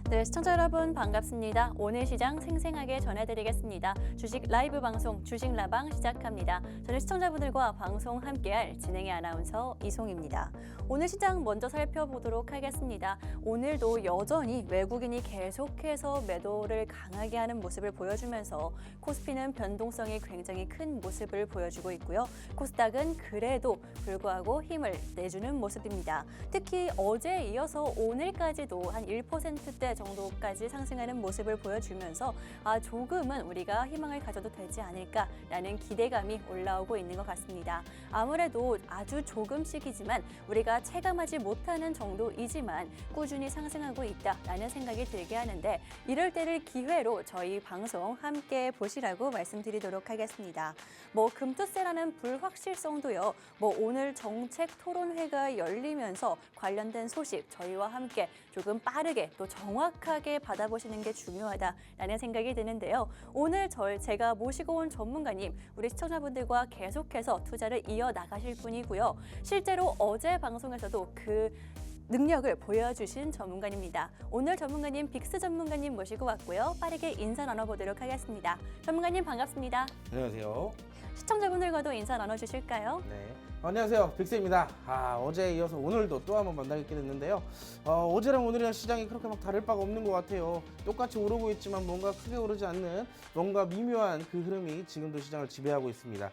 네, 시청자 여러분 반갑습니다. 오늘 시장 생생하게 전해드리겠습니다. 주식 라이브 방송 주식라방 시작합니다. 저는 시청자분들과 방송 함께할 진행의 아나운서 이송입니다. 오늘 시장 먼저 살펴보도록 하겠습니다. 오늘도 여전히 외국인이 계속해서 매도를 강하게 하는 모습을 보여주면서 코스피는 변동성이 굉장히 큰 모습을 보여주고 있고요. 코스닥은 그래도 불구하고 힘을 내주는 모습입니다. 특히 어제에 이어서 오늘까지도 한 1%대 정도까지 상승하는 모습을 보여주면서 조금은 우리가 희망을 가져도 되지 않을까라는 기대감이 올라오고 있는 것 같습니다. 아무래도 아주 조금씩이지만 우리가 체감하지 못하는 정도이지만 꾸준히 상승하고 있다라는 생각이 들게 하는데 이럴 때를 기회로 저희 방송 함께 보시라고 말씀드리도록 하겠습니다. 금투세라는 불확실성도요. 오늘 정책 토론회가 열리면서 관련된 소식 저희와 함께 조금 빠르게 또 정확하게 받아보시는 게 중요하다라는 생각이 드는데요. 오늘 제가 모시고 온 전문가님, 우리 시청자분들과 계속해서 투자를 이어나가실 분이고요. 실제로 어제 방송에서도 그 능력을 보여주신 전문가입니다. 오늘 전문가님 빅스 전문가님 모시고 왔고요. 빠르게 인사 나눠보도록 하겠습니다. 전문가님 반갑습니다. 안녕하세요. 시청자분들과도 인사 나눠주실까요? 네, 안녕하세요. 빅스입니다. 어제에 이어서 오늘도 또 한번 만나게 됐는데요. 어제랑 오늘이랑 시장이 그렇게 막 다를 바가 없는 것 같아요. 똑같이 오르고 있지만 뭔가 크게 오르지 않는 뭔가 미묘한 그 흐름이 지금도 시장을 지배하고 있습니다.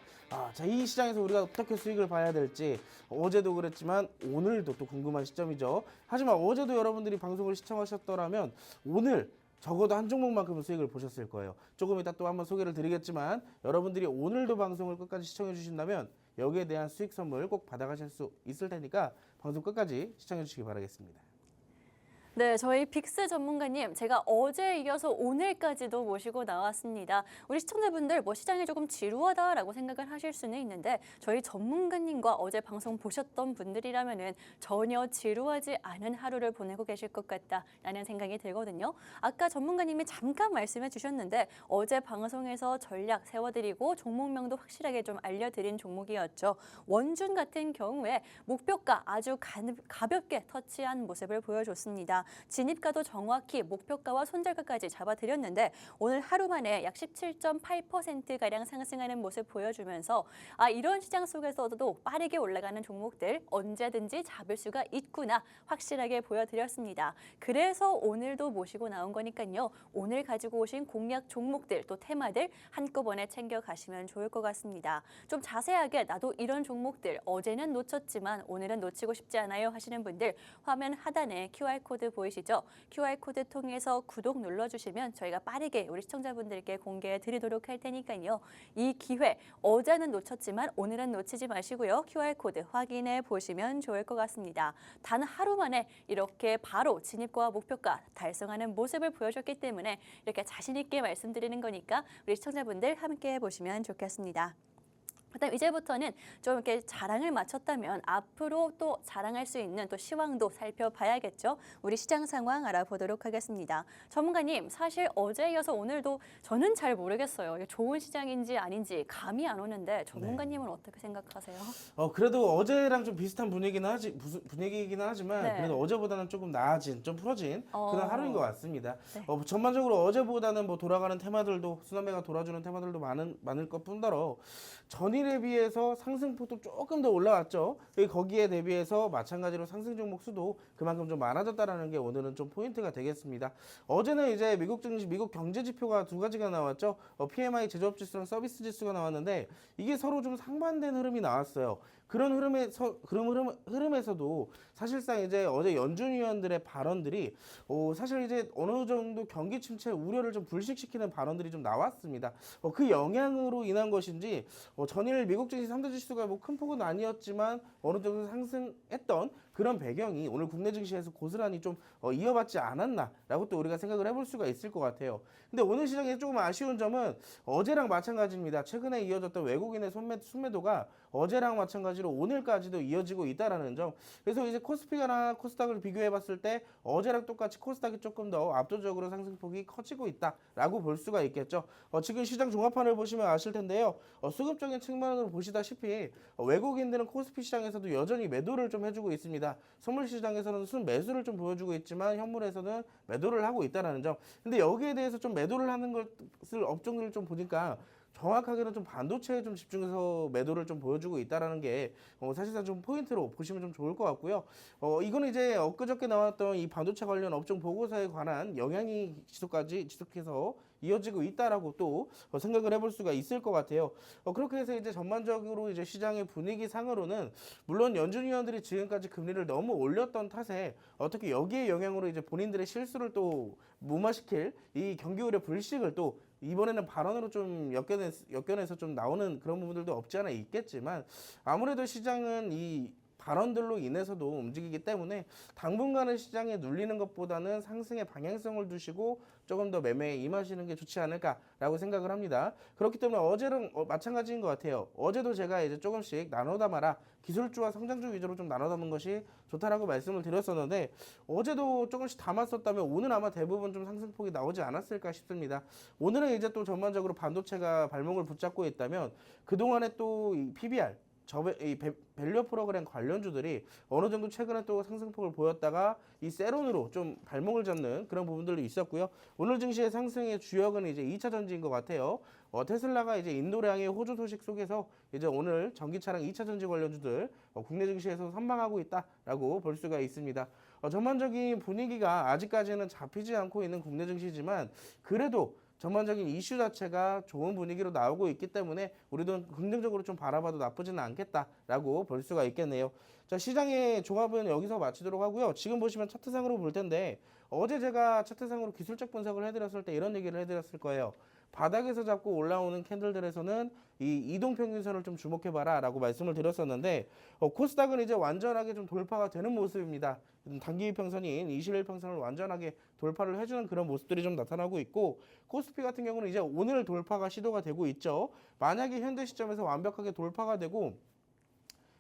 자, 이 시장에서 우리가 어떻게 수익을 봐야 될지 어제도 그랬지만 오늘도 또 궁금한 시점이죠. 하지만 어제도 여러분들이 방송을 시청하셨더라면 오늘 적어도 한 종목만큼은 수익을 보셨을 거예요. 조금 이따 또 한번 소개를 드리겠지만 여러분들이 오늘도 방송을 끝까지 시청해 주신다면 여기에 대한 수익 선물 꼭 받아가실 수 있을 테니까 방송 끝까지 시청해 주시기 바라겠습니다. 네, 저희 빅스 전문가님 제가 어제에 이어서 오늘까지도 모시고 나왔습니다. 우리 시청자분들 시장이 조금 지루하다라고 생각을 하실 수는 있는데 저희 전문가님과 어제 방송 보셨던 분들이라면은 전혀 지루하지 않은 하루를 보내고 계실 것 같다라는 생각이 들거든요. 아까 전문가님이 잠깐 말씀해 주셨는데 어제 방송에서 전략 세워드리고 종목명도 확실하게 좀 알려드린 종목이었죠. 원준 같은 경우에 목표가 아주 가볍게 터치한 모습을 보여줬습니다. 진입가도 정확히 목표가와 손절가까지 잡아드렸는데 오늘 하루 만에 약 17.8%가량 상승하는 모습 보여주면서 이런 시장 속에서도 빠르게 올라가는 종목들 언제든지 잡을 수가 있구나 확실하게 보여드렸습니다. 그래서 오늘도 모시고 나온 거니까요. 오늘 가지고 오신 공략 종목들 또 테마들 한꺼번에 챙겨가시면 좋을 것 같습니다. 좀 자세하게 나도 이런 종목들 어제는 놓쳤지만 오늘은 놓치고 싶지 않아요 하시는 분들 화면 하단에 QR코드 보이시죠? QR코드 통해서 구독 눌러주시면 저희가 빠르게 우리 시청자분들께 공개해 드리도록 할 테니까요. 이 기회 어제는 놓쳤지만 오늘은 놓치지 마시고요. QR코드 확인해 보시면 좋을 것 같습니다. 단 하루 만에 이렇게 바로 진입과 목표가 달성하는 모습을 보여줬기 때문에 이렇게 자신 있게 말씀드리는 거니까 우리 시청자분들 함께 해보시면 좋겠습니다. 그다음 이제부터는 좀 이렇게 자랑을 마쳤다면 앞으로 또 자랑할 수 있는 또 시황도 살펴봐야겠죠. 우리 시장 상황 알아보도록 하겠습니다. 전문가님, 사실 어제 이어서 오늘도 저는 잘 모르겠어요. 좋은 시장인지 아닌지 감이 안 오는데 전문가님은 어떻게 생각하세요? 그래도 어제랑 좀 비슷한 분위기긴 하지만 네. 그래도 어제보다는 조금 나아진, 좀 풀어진 그런 하루인 것 같습니다. 네. 전반적으로 어제보다는 돌아가는 테마들도 순환매가 돌아주는 테마들도 많을 것 뿐더러 전일에 비해서 상승폭도 조금 더 올라왔죠. 거기에 대비해서 마찬가지로 상승 종목 수도 그만큼 좀 많아졌다라는 게 오늘은 좀 포인트가 되겠습니다. 어제는 이제 미국 증시, 미국 경제 지표가 두 가지가 나왔죠. PMI 제조업 지수랑 서비스 지수가 나왔는데 이게 서로 좀 상반된 흐름이 나왔어요. 그런 흐름에서도 사실상 이제 어제 연준 위원들의 발언들이 사실 이제 어느 정도 경기 침체 우려를 좀 불식시키는 발언들이 좀 나왔습니다. 그 영향으로 인한 것인지 전일 미국 증시 3대 지수가 큰 폭은 아니었지만 어느 정도 상승했던 그런 배경이 오늘 국내 증시에서 고스란히 좀 이어받지 않았나라고 또 우리가 생각을 해볼 수가 있을 것 같아요. 근데 오늘 시장에 조금 아쉬운 점은 어제랑 마찬가지입니다. 최근에 이어졌던 외국인의 순매도가 어제랑 마찬가지로 오늘까지도 이어지고 있다라는 점. 그래서 이제 코스피가나 코스닥을 비교해봤을 때 어제랑 똑같이 코스닥이 조금 더 압도적으로 상승폭이 커지고 있다라고 볼 수가 있겠죠. 지금 시장 종합판을 보시면 아실 텐데요. 수급적인 측면으로 보시다시피 외국인들은 코스피 시장에서도 여전히 매도를 좀 해주고 있습니다. 있습니다. 선물 시장에서는 순매수를 좀 보여주고 있지만 현물에서는 매도를 하고 있다는 점. 근데 여기에 대해서 좀 매도를 하는 것을 업종들을 좀 보니까 정확하게는 좀 반도체에 좀 집중해서 매도를 좀 보여주고 있다라는 게 사실상 좀 포인트로 보시면 좀 좋을 것 같고요. 이거는 이제 엊그저께 나왔던 이 반도체 관련 업종 보고서에 관한 영향이 지속해서 이어지고 있다라고 또 생각을 해볼 수가 있을 것 같아요. 그렇게 해서 이제 전반적으로 이제 시장의 분위기 상으로는 물론 연준 위원들이 지금까지 금리를 너무 올렸던 탓에 어떻게 여기에 영향으로 이제 본인들의 실수를 또 무마시킬 이 경기 우려 불식을 또 이번에는 발언으로 좀 엮여내서 좀 나오는 그런 부분들도 없지 않아 있겠지만 아무래도 시장은 이 발언들로 인해서도 움직이기 때문에 당분간은 시장에 눌리는 것보다는 상승의 방향성을 두시고 조금 더 매매에 임하시는 게 좋지 않을까라고 생각을 합니다. 그렇기 때문에 어제랑 마찬가지인 것 같아요. 어제도 제가 이제 조금씩 나눠 담아라. 기술주와 성장주 위주로 좀 나눠 담는 것이 좋다라고 말씀을 드렸었는데 어제도 조금씩 담았었다면 오늘 아마 대부분 좀 상승폭이 나오지 않았을까 싶습니다. 오늘은 이제 또 전반적으로 반도체가 발목을 붙잡고 있다면 그동안에 또 이 PBR 이 밸류 프로그램 관련주들이 어느 정도 최근에 또 상승폭을 보였다가 이 세론으로 좀 발목을 잡는 그런 부분들도 있었고요. 오늘 증시의 상승의 주역은 이제 2차 전지인 것 같아요. 테슬라가 이제 인도량의 호주 소식 속에서 이제 오늘 전기차량 2차 전지 관련주들 국내 증시에서 선방하고 있다라고 볼 수가 있습니다. 전반적인 분위기가 아직까지는 잡히지 않고 있는 국내 증시지만 그래도 전반적인 이슈 자체가 좋은 분위기로 나오고 있기 때문에 우리도 긍정적으로 좀 바라봐도 나쁘지는 않겠다라고 볼 수가 있겠네요. 자, 시장의 종합은 여기서 마치도록 하고요. 지금 보시면 차트상으로 볼 텐데 어제 제가 차트상으로 기술적 분석을 해드렸을 때 이런 얘기를 해드렸을 거예요. 바닥에서 잡고 올라오는 캔들들에서는 이 이동평균선을 좀 주목해봐라 라고 말씀을 드렸었는데 코스닥은 이제 완전하게 좀 돌파가 되는 모습입니다. 단기 평선인 21평선을 완전하게 돌파를 해주는 그런 모습들이 좀 나타나고 있고 코스피 같은 경우는 이제 오늘 돌파가 시도가 되고 있죠. 만약에 현재 시점에서 완벽하게 돌파가 되고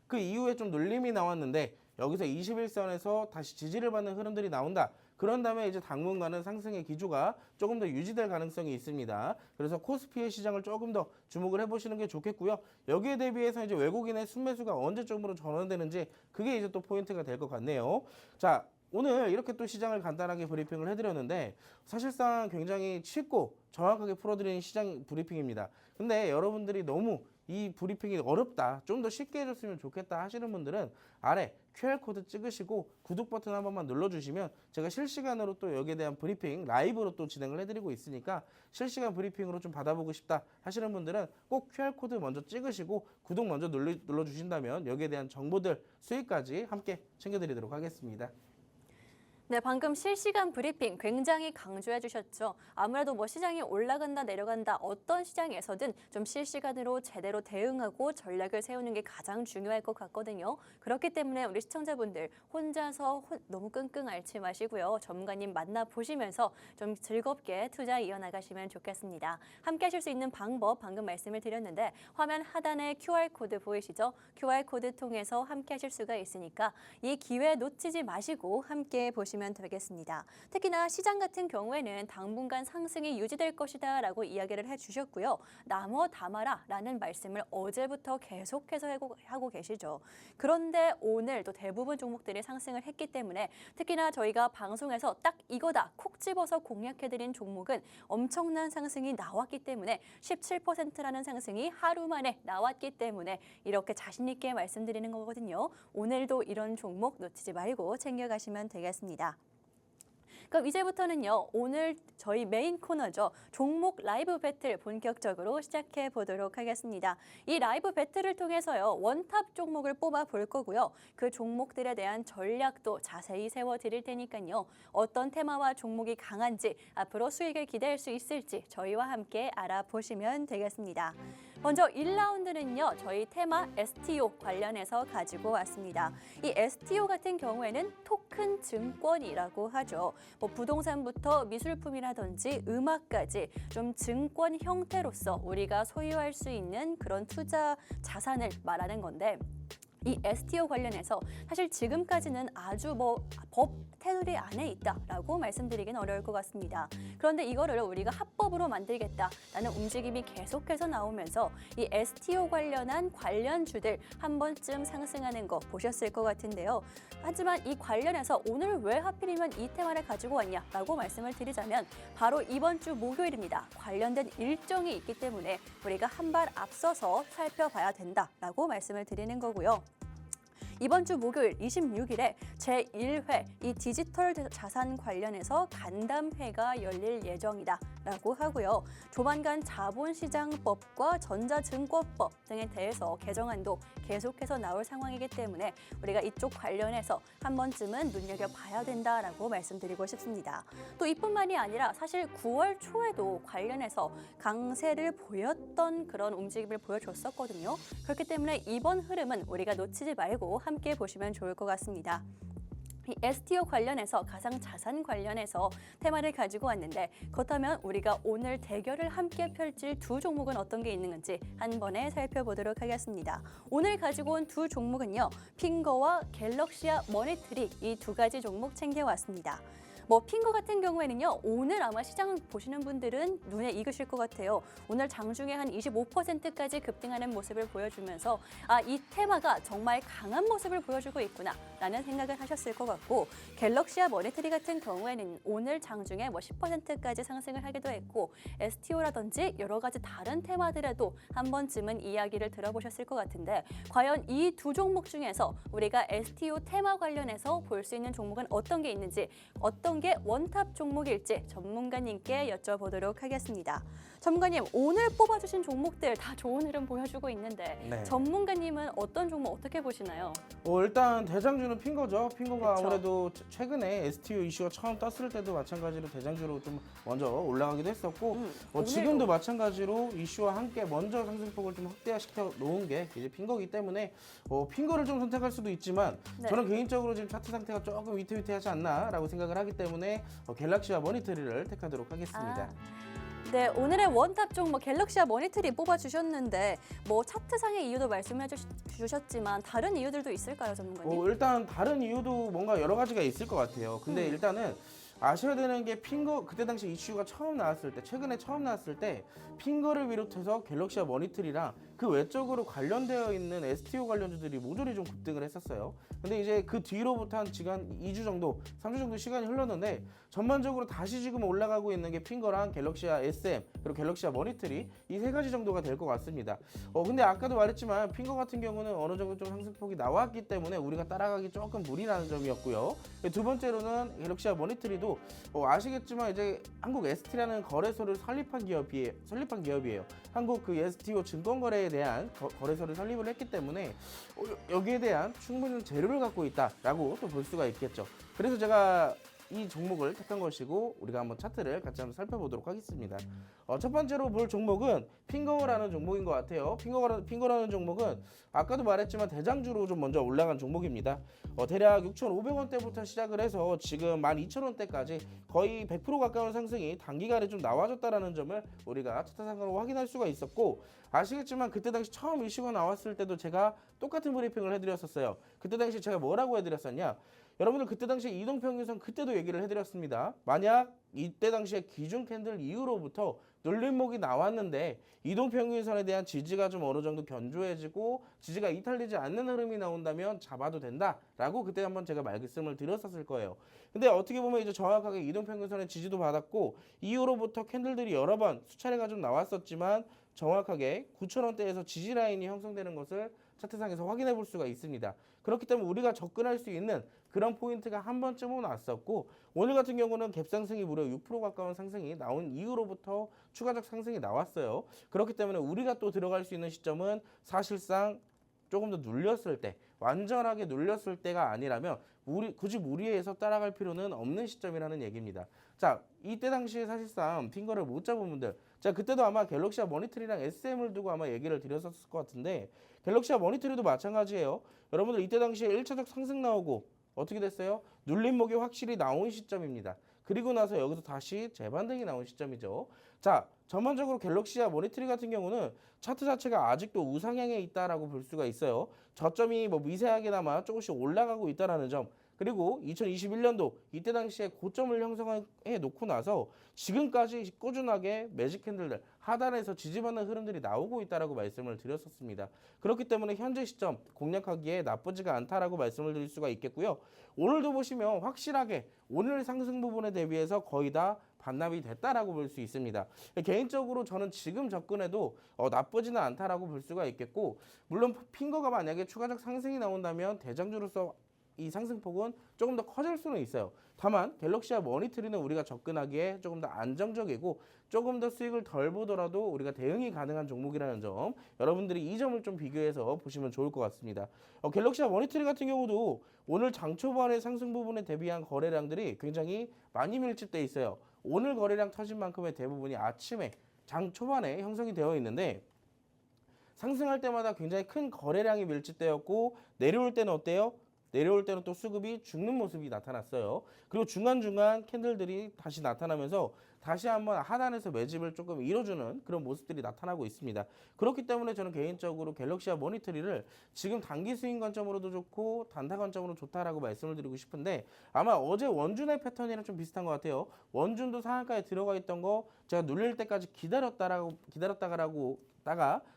그 이후에 좀 눌림이 나왔는데 여기서 21선에서 다시 지지를 받는 흐름들이 나온다. 그런 다음에 이제 당분간은 상승의 기조가 조금 더 유지될 가능성이 있습니다. 그래서 코스피의 시장을 조금 더 주목을 해보시는 게 좋겠고요. 여기에 대비해서 이제 외국인의 순매수가 언제쯤으로 전환되는지 그게 이제 또 포인트가 될 것 같네요. 자, 오늘 이렇게 또 시장을 간단하게 브리핑을 해드렸는데 사실상 굉장히 쉽고 정확하게 풀어드리는 시장 브리핑입니다. 근데 여러분들이 너무 이 브리핑이 어렵다, 좀 더 쉽게 해줬으면 좋겠다 하시는 분들은 아래 QR코드 찍으시고 구독 버튼 한 번만 눌러주시면 제가 실시간으로 또 여기에 대한 브리핑 라이브로 또 진행을 해드리고 있으니까 실시간 브리핑으로 좀 받아보고 싶다 하시는 분들은 꼭 QR코드 먼저 찍으시고 구독 먼저 눌러주신다면 여기에 대한 정보들 수익까지 함께 챙겨드리도록 하겠습니다. 네, 방금 실시간 브리핑 굉장히 강조해 주셨죠. 아무래도 뭐 시장이 올라간다 내려간다 어떤 시장에서든 좀 실시간으로 제대로 대응하고 전략을 세우는 게 가장 중요할 것 같거든요. 그렇기 때문에 우리 시청자분들 혼자서 너무 끙끙 앓지 마시고요. 전문가님 만나보시면서 좀 즐겁게 투자 이어나가시면 좋겠습니다. 함께 하실 수 있는 방법 방금 말씀을 드렸는데 화면 하단에 QR코드 보이시죠? QR코드 통해서 함께 하실 수가 있으니까 이 기회 놓치지 마시고 함께 보시면 되겠습니다. 특히나 시장 같은 경우에는 당분간 상승이 유지될 것이다 라고 이야기를 해주셨고요. 남어 담아라 라는 말씀을 어제부터 계속해서 하고 계시죠. 그런데 오늘 또 대부분 종목들이 상승을 했기 때문에 특히나 저희가 방송에서 딱 이거다 콕 집어서 공략해드린 종목은 엄청난 상승이 나왔기 때문에 17%라는 상승이 하루 만에 나왔기 때문에 이렇게 자신 있게 말씀드리는 거거든요. 오늘도 이런 종목 놓치지 말고 챙겨가시면 되겠습니다. 그럼 이제부터는요, 오늘 저희 메인 코너죠. 종목 라이브 배틀 본격적으로 시작해 보도록 하겠습니다. 이 라이브 배틀을 통해서요, 원탑 종목을 뽑아 볼 거고요. 그 종목들에 대한 전략도 자세히 세워 드릴 테니까요. 어떤 테마와 종목이 강한지, 앞으로 수익을 기대할 수 있을지 저희와 함께 알아보시면 되겠습니다. 먼저 1라운드는요, 저희 테마 STO 관련해서 가지고 왔습니다. 이 STO 같은 경우에는 토큰 증권이라고 하죠. 뭐 부동산부터 미술품이라든지 음악까지 좀 증권 형태로서 우리가 소유할 수 있는 그런 투자 자산을 말하는 건데 이 STO 관련해서 사실 지금까지는 아주 법 테두리 안에 있다라고 말씀드리긴 어려울 것 같습니다. 그런데 이거를 우리가 합법으로 만들겠다라는 움직임이 계속해서 나오면서 이 STO 관련한 관련주들 한 번쯤 상승하는 거 보셨을 것 같은데요. 하지만 이 관련해서 오늘 왜 하필이면 이 테마를 가지고 왔냐라고 말씀을 드리자면 바로 이번 주 목요일입니다. 관련된 일정이 있기 때문에 우리가 한 발 앞서서 살펴봐야 된다라고 말씀을 드리는 거고요. 이번 주 목요일 26일에 제1회 이 디지털 자산 관련해서 간담회가 열릴 예정이다라고 하고요. 조만간 자본시장법과 전자증권법 등에 대해서 개정안도 계속해서 나올 상황이기 때문에 우리가 이쪽 관련해서 한 번쯤은 눈여겨봐야 된다라고 말씀드리고 싶습니다. 또 이뿐만이 아니라 사실 9월 초에도 관련해서 강세를 보였던 그런 움직임을 보여줬었거든요. 그렇기 때문에 이번 흐름은 우리가 놓치지 말고 함께 보시면 좋을 것 같습니다. 이 STO 관련해서 가상자산 관련해서 테마를 가지고 왔는데 그렇다면 우리가 오늘 대결을 함께 펼칠 두 종목은 어떤 게 있는 건지 한 번에 살펴보도록 하겠습니다. 오늘 가지고 온 두 종목은요. 핑거와 갤럭시아 머니트리 이 두 가지 종목 챙겨왔습니다. 핑거 같은 경우에는요. 오늘 아마 시장 보시는 분들은 눈에 익으실 것 같아요. 오늘 장중에 한 25%까지 급등하는 모습을 보여주면서 이 테마가 정말 강한 모습을 보여주고 있구나라는 생각을 하셨을 것 같고 갤럭시아 머니터리 같은 경우에는 오늘 장중에 10%까지 상승을 하기도 했고 STO라든지 여러 가지 다른 테마들에도 한 번쯤은 이야기를 들어보셨을 것 같은데 과연 이 두 종목 중에서 우리가 STO 테마 관련해서 볼 수 있는 종목은 어떤 게 있는지 어떤 게 원탑 종목일지 전문가님께 여쭤보도록 하겠습니다. 전문가님, 오늘 뽑아주신 종목들 다 좋은 흐름 보여주고 있는데 네. 전문가님은 어떤 종목 어떻게 보시나요? 일단 대장주는 핑거죠. 핑거가 그쵸. 아무래도 최근에 STO 이슈가 처음 떴을 때도 마찬가지로 대장주로 좀 먼저 올라가기도 했었고 지금도 오늘도. 마찬가지로 이슈와 함께 먼저 상승폭을 좀 확대시켜 놓은 게 이제 핑거이기 때문에 핑거를 좀 선택할 수도 있지만 네. 저는 개인적으로 지금 차트 상태가 조금 위태위태하지 않나라고 생각을 하기 때문에 갤럭시와 머니터리를 택하도록 하겠습니다. 네, 오늘의 원탑 종목 갤럭시아 머니터리 뽑아주셨는데 차트상의 이유도 말씀해 주셨지만 다른 이유들도 있을까요, 전문가님? 일단 다른 이유도 뭔가 여러 가지가 있을 것 같아요. 근데 일단은 아셔야 되는 게 핑거 그때 당시 이슈가 처음 나왔을 때 최근에 처음 나왔을 때 핑거를 비롯해서 갤럭시와 머니터리랑 그 외적으로 관련되어 있는 STO 관련주들이 모조리 좀 급등을 했었어요. 근데 이제 그 뒤로부터 한 지금 한 2주 정도, 3주 정도 시간이 흘렀는데 전반적으로 다시 지금 올라가고 있는 게 핑거랑 갤럭시아 SM 그리고 갤럭시아 머니터리 이 세 가지 정도가 될 것 같습니다. 근데 아까도 말했지만 핑거 같은 경우는 어느 정도 좀 상승폭이 나왔기 때문에 우리가 따라가기 조금 무리라는 점이었고요. 두 번째로는 갤럭시아 머니터리도 아시겠지만 이제 한국 ST라는 거래소를 설립한 기업이에요. 한국 그 STO 증권거래에 대한 거래소를 설립을 했기 때문에 여기에 대한 충분한 재료를 갖고 있다라고 또 볼 수가 있겠죠. 그래서 제가 이 종목을 택한 것이고 우리가 한번 차트를 같이 한번 살펴보도록 하겠습니다. 첫 번째로 볼 종목은 핑거라는 종목인 것 같아요. 핑거라는 종목은 아까도 말했지만 대장주로 좀 먼저 올라간 종목입니다. 대략 6,500원대부터 시작을 해서 지금 12,000원대까지 거의 100% 가까운 상승이 단기간에 좀 나와줬다라는 점을 우리가 차트상으로 확인할 수가 있었고 아시겠지만 그때 당시 처음 이슈가 나왔을 때도 제가 똑같은 브리핑을 해드렸었어요. 그때 당시 제가 뭐라고 해드렸었냐? 여러분들 그때 당시에 이동평균선 그때도 얘기를 해드렸습니다. 만약 이때 당시에 기준 캔들 이후로부터 눌림목이 나왔는데 이동평균선에 대한 지지가 좀 어느 정도 견조해지고 지지가 이탈되지 않는 흐름이 나온다면 잡아도 된다라고 그때 한번 제가 말씀을 드렸었을 거예요. 근데 어떻게 보면 이제 정확하게 이동평균선의 지지도 받았고 이후로부터 캔들들이 여러 번 수차례가 좀 나왔었지만 정확하게 9,000원대에서 지지 라인이 형성되는 것을 차트상에서 확인해 볼 수가 있습니다. 그렇기 때문에 우리가 접근할 수 있는 그런 포인트가 한 번쯤은 왔었고 오늘 같은 경우는 갭상승이 무려 6% 가까운 상승이 나온 이후로부터 추가적 상승이 나왔어요. 그렇기 때문에 우리가 또 들어갈 수 있는 시점은 사실상 조금 더 눌렸을 때 완전하게 눌렸을 때가 아니라면 굳이 무리해서 따라갈 필요는 없는 시점이라는 얘기입니다. 자, 이때 당시에 사실상 핑거를 못 잡은 분들 그때도 아마 갤럭시아 머니터리랑 SM을 두고 아마 얘기를 드렸었을 것 같은데 갤럭시아 머니터리도 마찬가지예요. 여러분들 이때 당시에 1차적 상승 나오고 어떻게 됐어요? 눌림목이 확실히 나온 시점입니다. 그리고 나서 여기서 다시 재반등이 나온 시점이죠. 자, 전반적으로 갤럭시아 머니터리 같은 경우는 차트 자체가 아직도 우상향에 있다라고 볼 수가 있어요. 저점이 미세하게나마 조금씩 올라가고 있다라는 점. 그리고 2021년도 이때 당시에 고점을 형성해 놓고 나서 지금까지 꾸준하게 매직 캔들들 하단에서 지지받는 흐름들이 나오고 있다라고 말씀을 드렸었습니다. 그렇기 때문에 현재 시점 공략하기에 나쁘지가 않다라고 말씀을 드릴 수가 있겠고요. 오늘도 보시면 확실하게 오늘 상승 부분에 대비해서 거의 다 반납이 됐다라고 볼 수 있습니다. 개인적으로 저는 지금 접근해도 나쁘지는 않다라고 볼 수가 있겠고, 물론 핑거가 만약에 추가적 상승이 나온다면 대장주로서 이 상승폭은 조금 더 커질 수는 있어요. 다만 갤럭시와 머니트리는 우리가 접근하기에 조금 더 안정적이고 조금 더 수익을 덜 보더라도 우리가 대응이 가능한 종목이라는 점, 여러분들이 이 점을 좀 비교해서 보시면 좋을 것 같습니다. 갤럭시와 머니트리 같은 경우도 오늘 장 초반의 상승 부분에 대비한 거래량들이 굉장히 많이 밀집돼 있어요. 오늘 거래량 터진 만큼의 대부분이 아침에 장 초반에 형성이 되어 있는데, 상승할 때마다 굉장히 큰 거래량이 밀집되었고 내려올 때는 어때요? 내려올 때는 또 수급이 죽는 모습이 나타났어요. 그리고 중간중간 캔들들이 다시 나타나면서 다시 한번 하단에서 매집을 조금 이뤄주는 그런 모습들이 나타나고 있습니다. 그렇기 때문에 저는 개인적으로 갤럭시와 머니터리를 지금 단기 스윙 관점으로도 좋고 단타 관점으로 좋다라고 말씀을 드리고 싶은데, 아마 어제 원준의 패턴이랑 좀 비슷한 것 같아요. 원준도 상한가에 들어가 있던 거 제가 눌릴 때까지 기다렸다가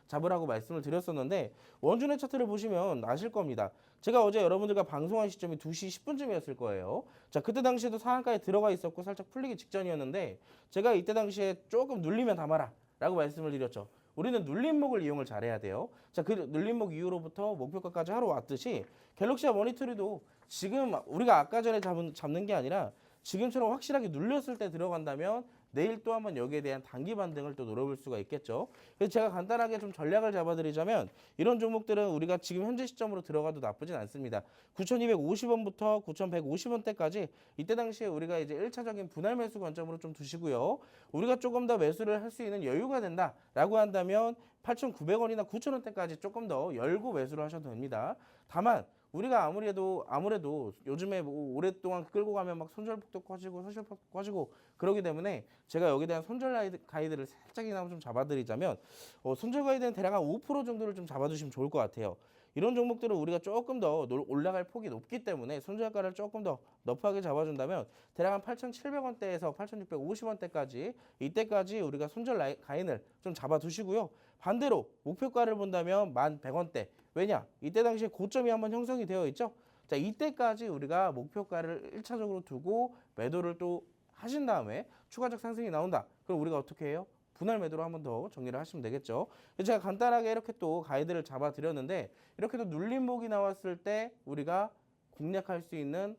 잡으라고 말씀을 드렸었는데, 원준의 차트를 보시면 아실 겁니다. 제가 어제 여러분들과 방송한 시점이 2시 10분쯤이었을 거예요. 자, 그때 당시에도 상한가에 들어가 있었고 살짝 풀리기 직전이었는데, 제가 이때 당시에 조금 눌리면 담아라 라고 말씀을 드렸죠. 우리는 눌림목을 이용을 잘해야 돼요. 자, 그 눌림목 이후로부터 목표가까지 하러 왔듯이 갤럭시와 머니터리도 지금 우리가 아까 전에 잡는 게 아니라 지금처럼 확실하게 눌렸을 때 들어간다면 내일 또 한번 여기에 대한 단기 반등을 또 노려볼 수가 있겠죠. 그래서 제가 간단하게 좀 전략을 잡아드리자면, 이런 종목들은 우리가 지금 현재 시점으로 들어가도 나쁘진 않습니다. 9,250원부터 9,150원대까지 이때 당시에 우리가 이제 1차적인 분할 매수 관점으로 좀 두시고요. 우리가 조금 더 매수를 할 수 있는 여유가 된다라고 한다면 8,900원이나 9,000원대까지 조금 더 열고 매수를 하셔도 됩니다. 다만 우리가 아무래도 요즘에 뭐 오랫동안 끌고 가면 막 손절폭도 커지고 서실폭도 커지고 그러기 때문에 제가 여기에 대한 손절 가이드를 살짝이나마 좀 잡아드리자면, 손절 가이드는 대략 한 5% 정도를 좀 잡아주시면 좋을 것 같아요. 이런 종목들은 우리가 조금 더 올라갈 폭이 높기 때문에 손절가를 조금 더 너프하게 잡아준다면 대략 한 8,700원대에서 8,650원대까지 이때까지 우리가 손절 가인을 좀 잡아두시고요. 반대로 목표가를 본다면 1,100원대. 왜냐? 이때 당시에 고점이 한번 형성이 되어 있죠. 자, 이때까지 우리가 목표가를 1차적으로 두고 매도를 또 하신 다음에 추가적 상승이 나온다. 그럼 우리가 어떻게 해요? 분할 매도로 한번 더 정리를 하시면 되겠죠. 제가 간단하게 이렇게 또 가이드를 잡아 드렸는데, 이렇게 또 눌림목이 나왔을 때 우리가 공략할 수 있는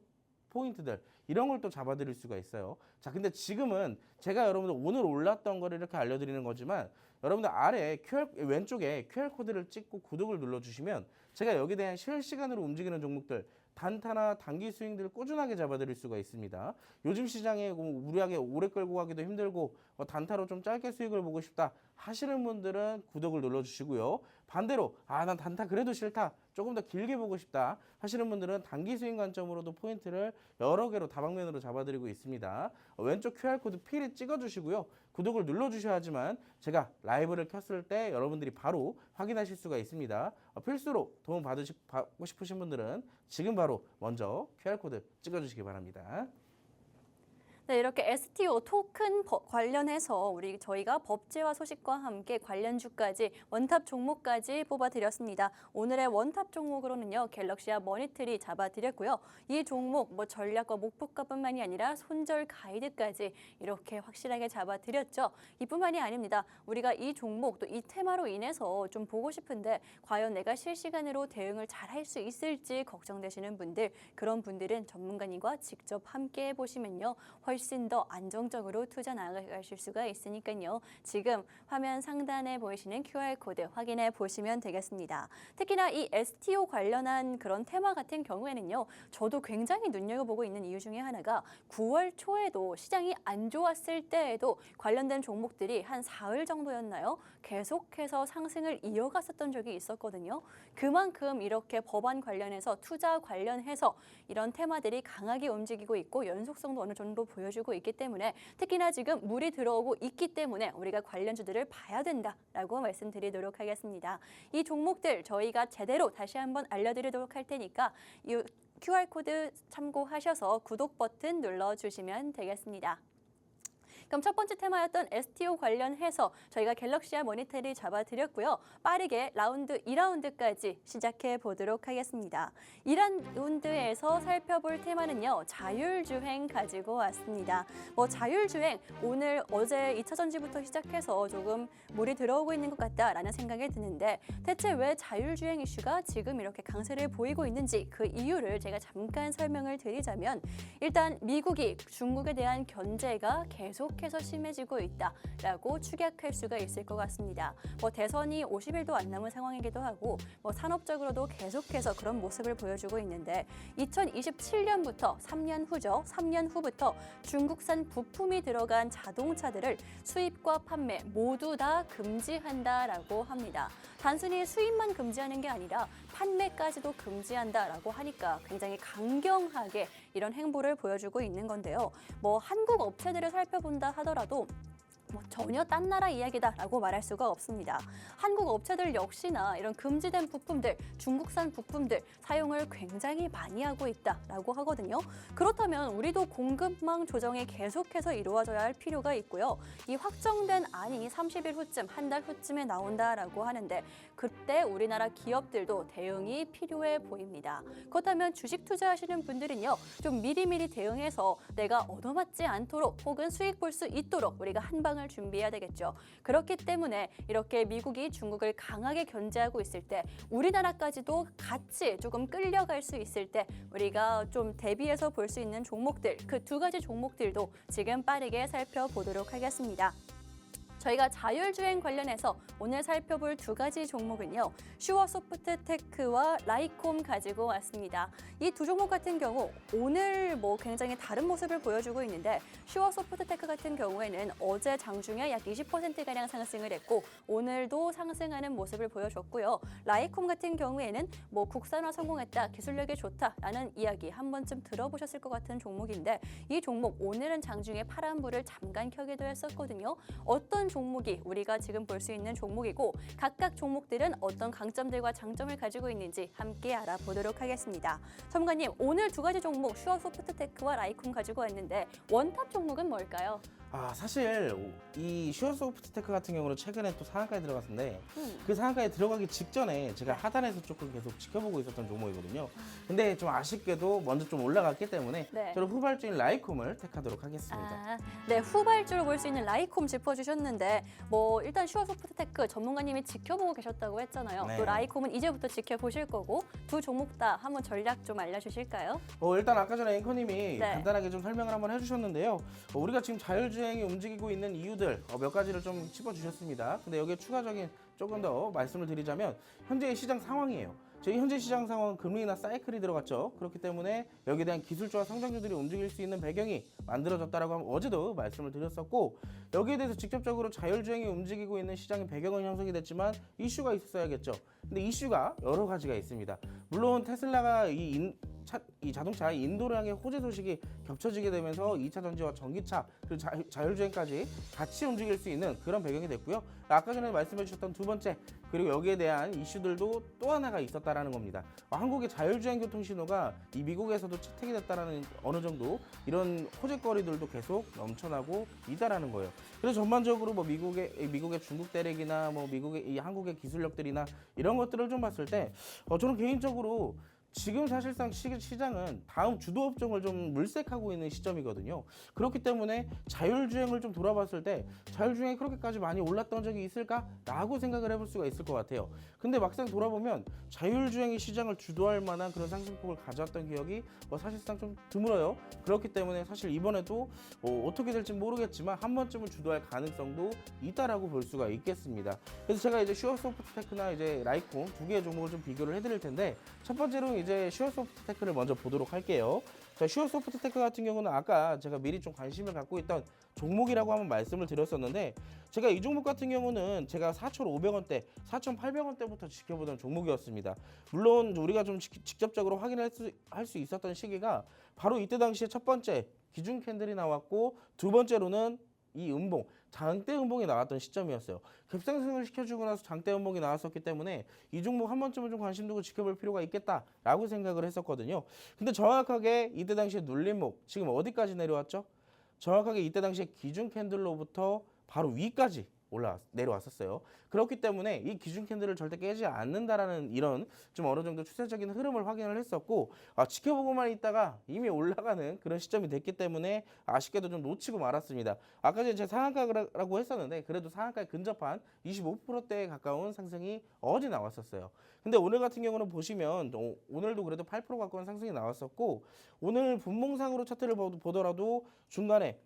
포인트들, 이런 걸 또 잡아 드릴 수가 있어요. 자, 근데 지금은 제가 여러분들 오늘 올랐던 거를 이렇게 알려드리는 거지만, 여러분들 아래 왼쪽에 QR코드를 찍고 구독을 눌러주시면 제가 여기에 대한 실시간으로 움직이는 종목들, 단타나 단기 스윙들을 꾸준하게 잡아드릴 수가 있습니다. 요즘 시장에 무리하게 오래 끌고 가기도 힘들고 단타로 좀 짧게 수익을 보고 싶다 하시는 분들은 구독을 눌러주시고요. 반대로 난 단타 그래도 싫다, 조금 더 길게 보고 싶다 하시는 분들은 단기 스윙 관점으로도 포인트를 여러 개로 다방면으로 잡아드리고 있습니다. 왼쪽 QR코드 필히 찍어주시고요. 구독을 눌러주셔야지만 제가 라이브를 켰을 때 여러분들이 바로 확인하실 수가 있습니다. 필수로 도움 받고 싶으신 분들은 지금 바로 먼저 QR코드 찍어주시기 바랍니다. 네, 이렇게 STO 토큰 관련해서 저희가 법제화 소식과 함께 관련주까지 원탑 종목까지 뽑아드렸습니다. 오늘의 원탑 종목으로는요, 갤럭시와 머니트리 잡아드렸고요. 이 종목 전략과 목표가뿐만이 아니라 손절 가이드까지 이렇게 확실하게 잡아드렸죠. 이뿐만이 아닙니다. 우리가 이 종목 또 이 테마로 인해서 좀 보고 싶은데 과연 내가 실시간으로 대응을 잘 할 수 있을지 걱정되시는 분들, 그런 분들은 전문가님과 직접 함께 해보시면요, 훨씬 더 안정적으로 투자 나가실 수가 있으니까요. 지금 화면 상단에 보이시는 QR코드 확인해 보시면 되겠습니다. 특히나 이 STO 관련한 그런 테마 같은 경우에는요, 저도 굉장히 눈여겨보고 있는 이유 중에 하나가 9월 초에도 시장이 안 좋았을 때에도 관련된 종목들이 한 사흘 정도였나요? 계속해서 상승을 이어갔었던 적이 있었거든요. 그만큼 이렇게 법안 관련해서 투자 관련해서 이런 테마들이 강하게 움직이고 있고 연속성도 어느 정도 보여주고 있기 때문에, 특히나 지금 물이 들어오고 있기 때문에 우리가 관련주들을 봐야 된다라고 말씀드리도록 하겠습니다. 이 종목들 저희가 제대로 다시 한번 알려드리도록 할 테니까 QR코드 참고하셔서 구독 버튼 눌러주시면 되겠습니다. 그럼 첫 번째 테마였던 STO 관련해서 저희가 갤럭시아 모니터를 잡아드렸고요. 빠르게 라운드 2라운드까지 시작해 보도록 하겠습니다. 2라운드에서 살펴볼 테마는요. 자율주행 가지고 왔습니다. 자율주행 어제 2차 전지부터 시작해서 조금 물이 들어오고 있는 것 같다라는 생각이 드는데 대체 왜 자율주행 이슈가 지금 이렇게 강세를 보이고 있는지 그 이유를 제가 잠깐 설명을 드리자면 일단 미국이 중국에 대한 견제가 계속해서 심해지고 있다라고 추격할 수가 있을 것 같습니다. 대선이 50일도 안 남은 상황이기도 하고 산업적으로도 계속해서 그런 모습을 보여주고 있는데 2027년부터 3년 후죠. 3년 후부터 중국산 부품이 들어간 자동차들을 수입과 판매 모두 다 금지한다라고 합니다. 단순히 수입만 금지하는 게 아니라 판매까지도 금지한다라고 하니까 굉장히 강경하게 이런 행보를 보여주고 있는 건데요. 한국 업체들을 살펴본다 하더라도 전혀 딴 나라 이야기다라고 말할 수가 없습니다. 한국 업체들 역시나 이런 금지된 부품들, 중국산 부품들 사용을 굉장히 많이 하고 있다라고 하거든요. 그렇다면 우리도 공급망 조정이 계속해서 이루어져야 할 필요가 있고요. 이 확정된 안이 30일 후쯤, 한 달 후쯤에 나온다라고 하는데 그때 우리나라 기업들도 대응이 필요해 보입니다. 그렇다면 주식 투자하시는 분들은요. 좀 미리미리 대응해서 내가 얻어맞지 않도록 혹은 수익 볼 수 있도록 우리가 한 방을 준비해야 되겠죠. 그렇기 때문에 이렇게 미국이 중국을 강하게 견제하고 있을 때 우리나라까지도 같이 조금 끌려갈 수 있을 때 우리가 좀 대비해서 볼 수 있는 종목들 그 두 가지 종목들도 지금 빠르게 살펴보도록 하겠습니다. 저희가 자율주행 관련해서 오늘 살펴볼 두 가지 종목은요. 슈어소프트테크와 라이콤 가지고 왔습니다. 이 두 종목 같은 경우 오늘 굉장히 다른 모습을 보여주고 있는데 슈어소프트테크 같은 경우에는 어제 장중에 약 20%가량 상승을 했고 오늘도 상승하는 모습을 보여줬고요. 라이콤 같은 경우에는 국산화 성공했다, 기술력이 좋다라는 이야기 한 번쯤 들어보셨을 것 같은 종목인데 이 종목 오늘은 장중에 파란불을 잠깐 켜기도 했었거든요. 어떤 종목이 우리가 지금 볼 수 있는 종목이고 각각 종목들은 어떤 강점들과 장점을 가지고 있는지 함께 알아보도록 하겠습니다. 전문가님, 오늘 두 가지 종목 슈어소프트테크와 라이콤 가지고 왔는데 원탑 종목은 뭘까요? 사실 이 슈어소프트테크 같은 경우는 최근에 또 상한가에 들어갔는데 그 상한가에 들어가기 직전에 제가 하단에서 조금 계속 지켜보고 있었던 종목이거든요. 근데 좀 아쉽게도 먼저 좀 올라갔기 때문에 네. 저는 후발주인 라이콤을 택하도록 하겠습니다. 네, 후발주로 볼 수 있는 라이콤 짚어주셨는데 일단 슈어소프트테크 전문가님이 지켜보고 계셨다고 했잖아요. 네. 또 라이콤은 이제부터 지켜보실 거고 두 종목 다 한번 전략 좀 알려주실까요? 일단 아까 전에 앵커님이 네. 간단하게 좀 설명을 한번 해주셨는데요. 우리가 지금 자율주행이 움직이고 있는 이유들 몇 가지를 좀 짚어주셨습니다. 근데 여기에 추가적인 조금 더 말씀을 드리자면 현재의 시장 상황이에요. 저희 현재 시장 상황은 금리나 사이클이 들어갔죠. 그렇기 때문에 여기에 대한 기술주와 성장주들이 움직일 수 있는 배경이 만들어졌다라고 하면 어제도 말씀을 드렸었고 여기에 대해서 직접적으로 자율주행이 움직이고 있는 시장의 배경은 형성이 됐지만 이슈가 있었어야겠죠. 근데 이슈가 여러 가지가 있습니다. 물론 테슬라가 이 자동차 인도량의 호재 소식이 겹쳐지게 되면서 2차 전지와 전기차 그리고 자율주행까지 같이 움직일 수 있는 그런 배경이 됐고요. 아까 전에 말씀해 주셨던 두 번째 그리고 여기에 대한 이슈들도 또 하나가 있었다라는 겁니다. 한국의 자율주행 교통 신호가 이 미국에서도 채택이 됐다라는 어느 정도 이런 호재거리들도 계속 넘쳐나고 있다라는 거예요. 그래서 전반적으로 미국의 중국 대륙이나 미국의 이 한국의 기술력들이나 이런 것들을 좀 봤을 때 저는 개인적으로 지금 사실상 시장은 다음 주도 업종을 좀 물색하고 있는 시점이거든요. 그렇기 때문에 자율주행을 좀 돌아봤을 때 자율주행이 그렇게까지 많이 올랐던 적이 있을까라고 생각을 해볼 수가 있을 것 같아요. 근데 막상 돌아보면 자율주행이 시장을 주도할 만한 그런 상승폭을 가져왔던 기억이 사실상 좀 드물어요. 그렇기 때문에 사실 이번에도 어떻게 될지 모르겠지만 한 번쯤은 주도할 가능성도 있다라고 볼 수가 있겠습니다. 그래서 제가 이제 슈어소프트테크나 이제 라이콤 두 개의 종목을 좀 비교를 해드릴 텐데 첫 번째로 이제 슈어소프트테크를 먼저 보도록 할게요. 자, 슈어소프트테크 같은 경우는 아까 제가 미리 좀 관심을 갖고 있던 종목이라고 한번 말씀을 드렸었는데 제가 이 종목 같은 경우는 제가 4,500원대, 4,800원대부터 지켜보던 종목이었습니다. 물론 우리가 좀 직접적으로 확인할 수 있었던 시기가 바로 이때 당시에 첫 번째 기준 캔들이 나왔고 두 번째로는 이 음봉 장대 음봉이 나왔던 시점이었어요. 갭상승을 시켜주고 나서 장대 음봉이 나왔었기 때문에 이 종목 한 번쯤은 좀 관심 두고 지켜볼 필요가 있겠다라고 생각을 했었거든요. 근데 정확하게 이때 당시에 눌림목 지금 어디까지 내려왔죠? 정확하게 이때 당시에 기준 캔들로부터 바로 위까지 내려왔었어요. 그렇기 때문에 이 기준 캔들을 절대 깨지 않는다라는 이런 좀 어느 정도 추세적인 흐름을 확인을 했었고 지켜보고만 있다가 이미 올라가는 그런 시점이 됐기 때문에 아쉽게도 좀 놓치고 말았습니다. 아까 전에 제가 상한가라고 했었는데 그래도 상한가에 근접한 25%대에 가까운 상승이 어제 나왔었어요. 근데 오늘 같은 경우는 보시면 오늘도 그래도 8% 가까운 상승이 나왔었고 오늘 분봉상으로 차트를 보더라도 중간에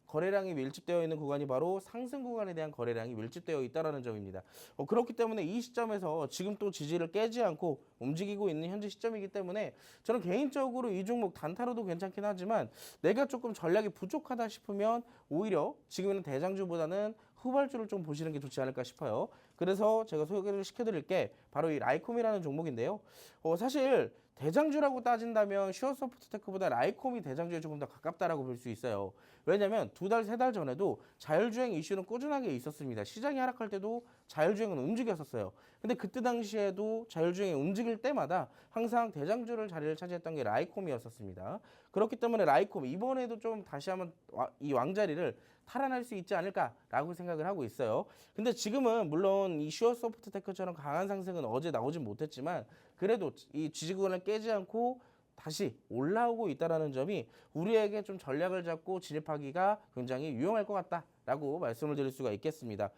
거래량이 밀집되어 있는 구간이 바로 상승 구간에 대한 거래량이 밀집되어 있다는 점입니다. 그렇기 때문에 이 시점에서 지금 또 지지를 깨지 않고 움직이고 있는 현재 시점이기 때문에 저는 개인적으로 이 종목 단타로도 괜찮긴 하지만 내가 조금 전략이 부족하다 싶으면 오히려 지금은 대장주보다는 후발주를 좀 보시는 게 좋지 않을까 싶어요. 그래서 제가 소개를 시켜드릴 게 바로 이 라이콤이라는 종목인데요. 사실 대장주라고 따진다면 슈어소프트테크보다 라이콤이 대장주에 조금 더 가깝다라고 볼 수 있어요. 왜냐하면 2달, 3달 전에도 자율주행 이슈는 꾸준하게 있었습니다. 시장이 하락할 때도 자율주행은 움직였었어요. 근데 그때 당시에도 자율주행이 움직일 때마다 항상 대장주를 자리를 차지했던 게 라이콤이었었습니다. 그렇기 때문에 라이콤 이번에도 좀 다시 한번 이 왕자리를 탈환할 수 있지 않을까라고 생각을 하고 있어요. 근데 지금은 물론 이 슈어소프트테크처럼 강한 상승은 어제 나오진 못했지만 그래도 이 지지구간을 깨지 않고 다시 올라오고 있다는 점이 우리에게 좀 전략을 잡고 진입하기가 굉장히 유용할 것 같다라고 말씀을 드릴 수가 있겠습니다.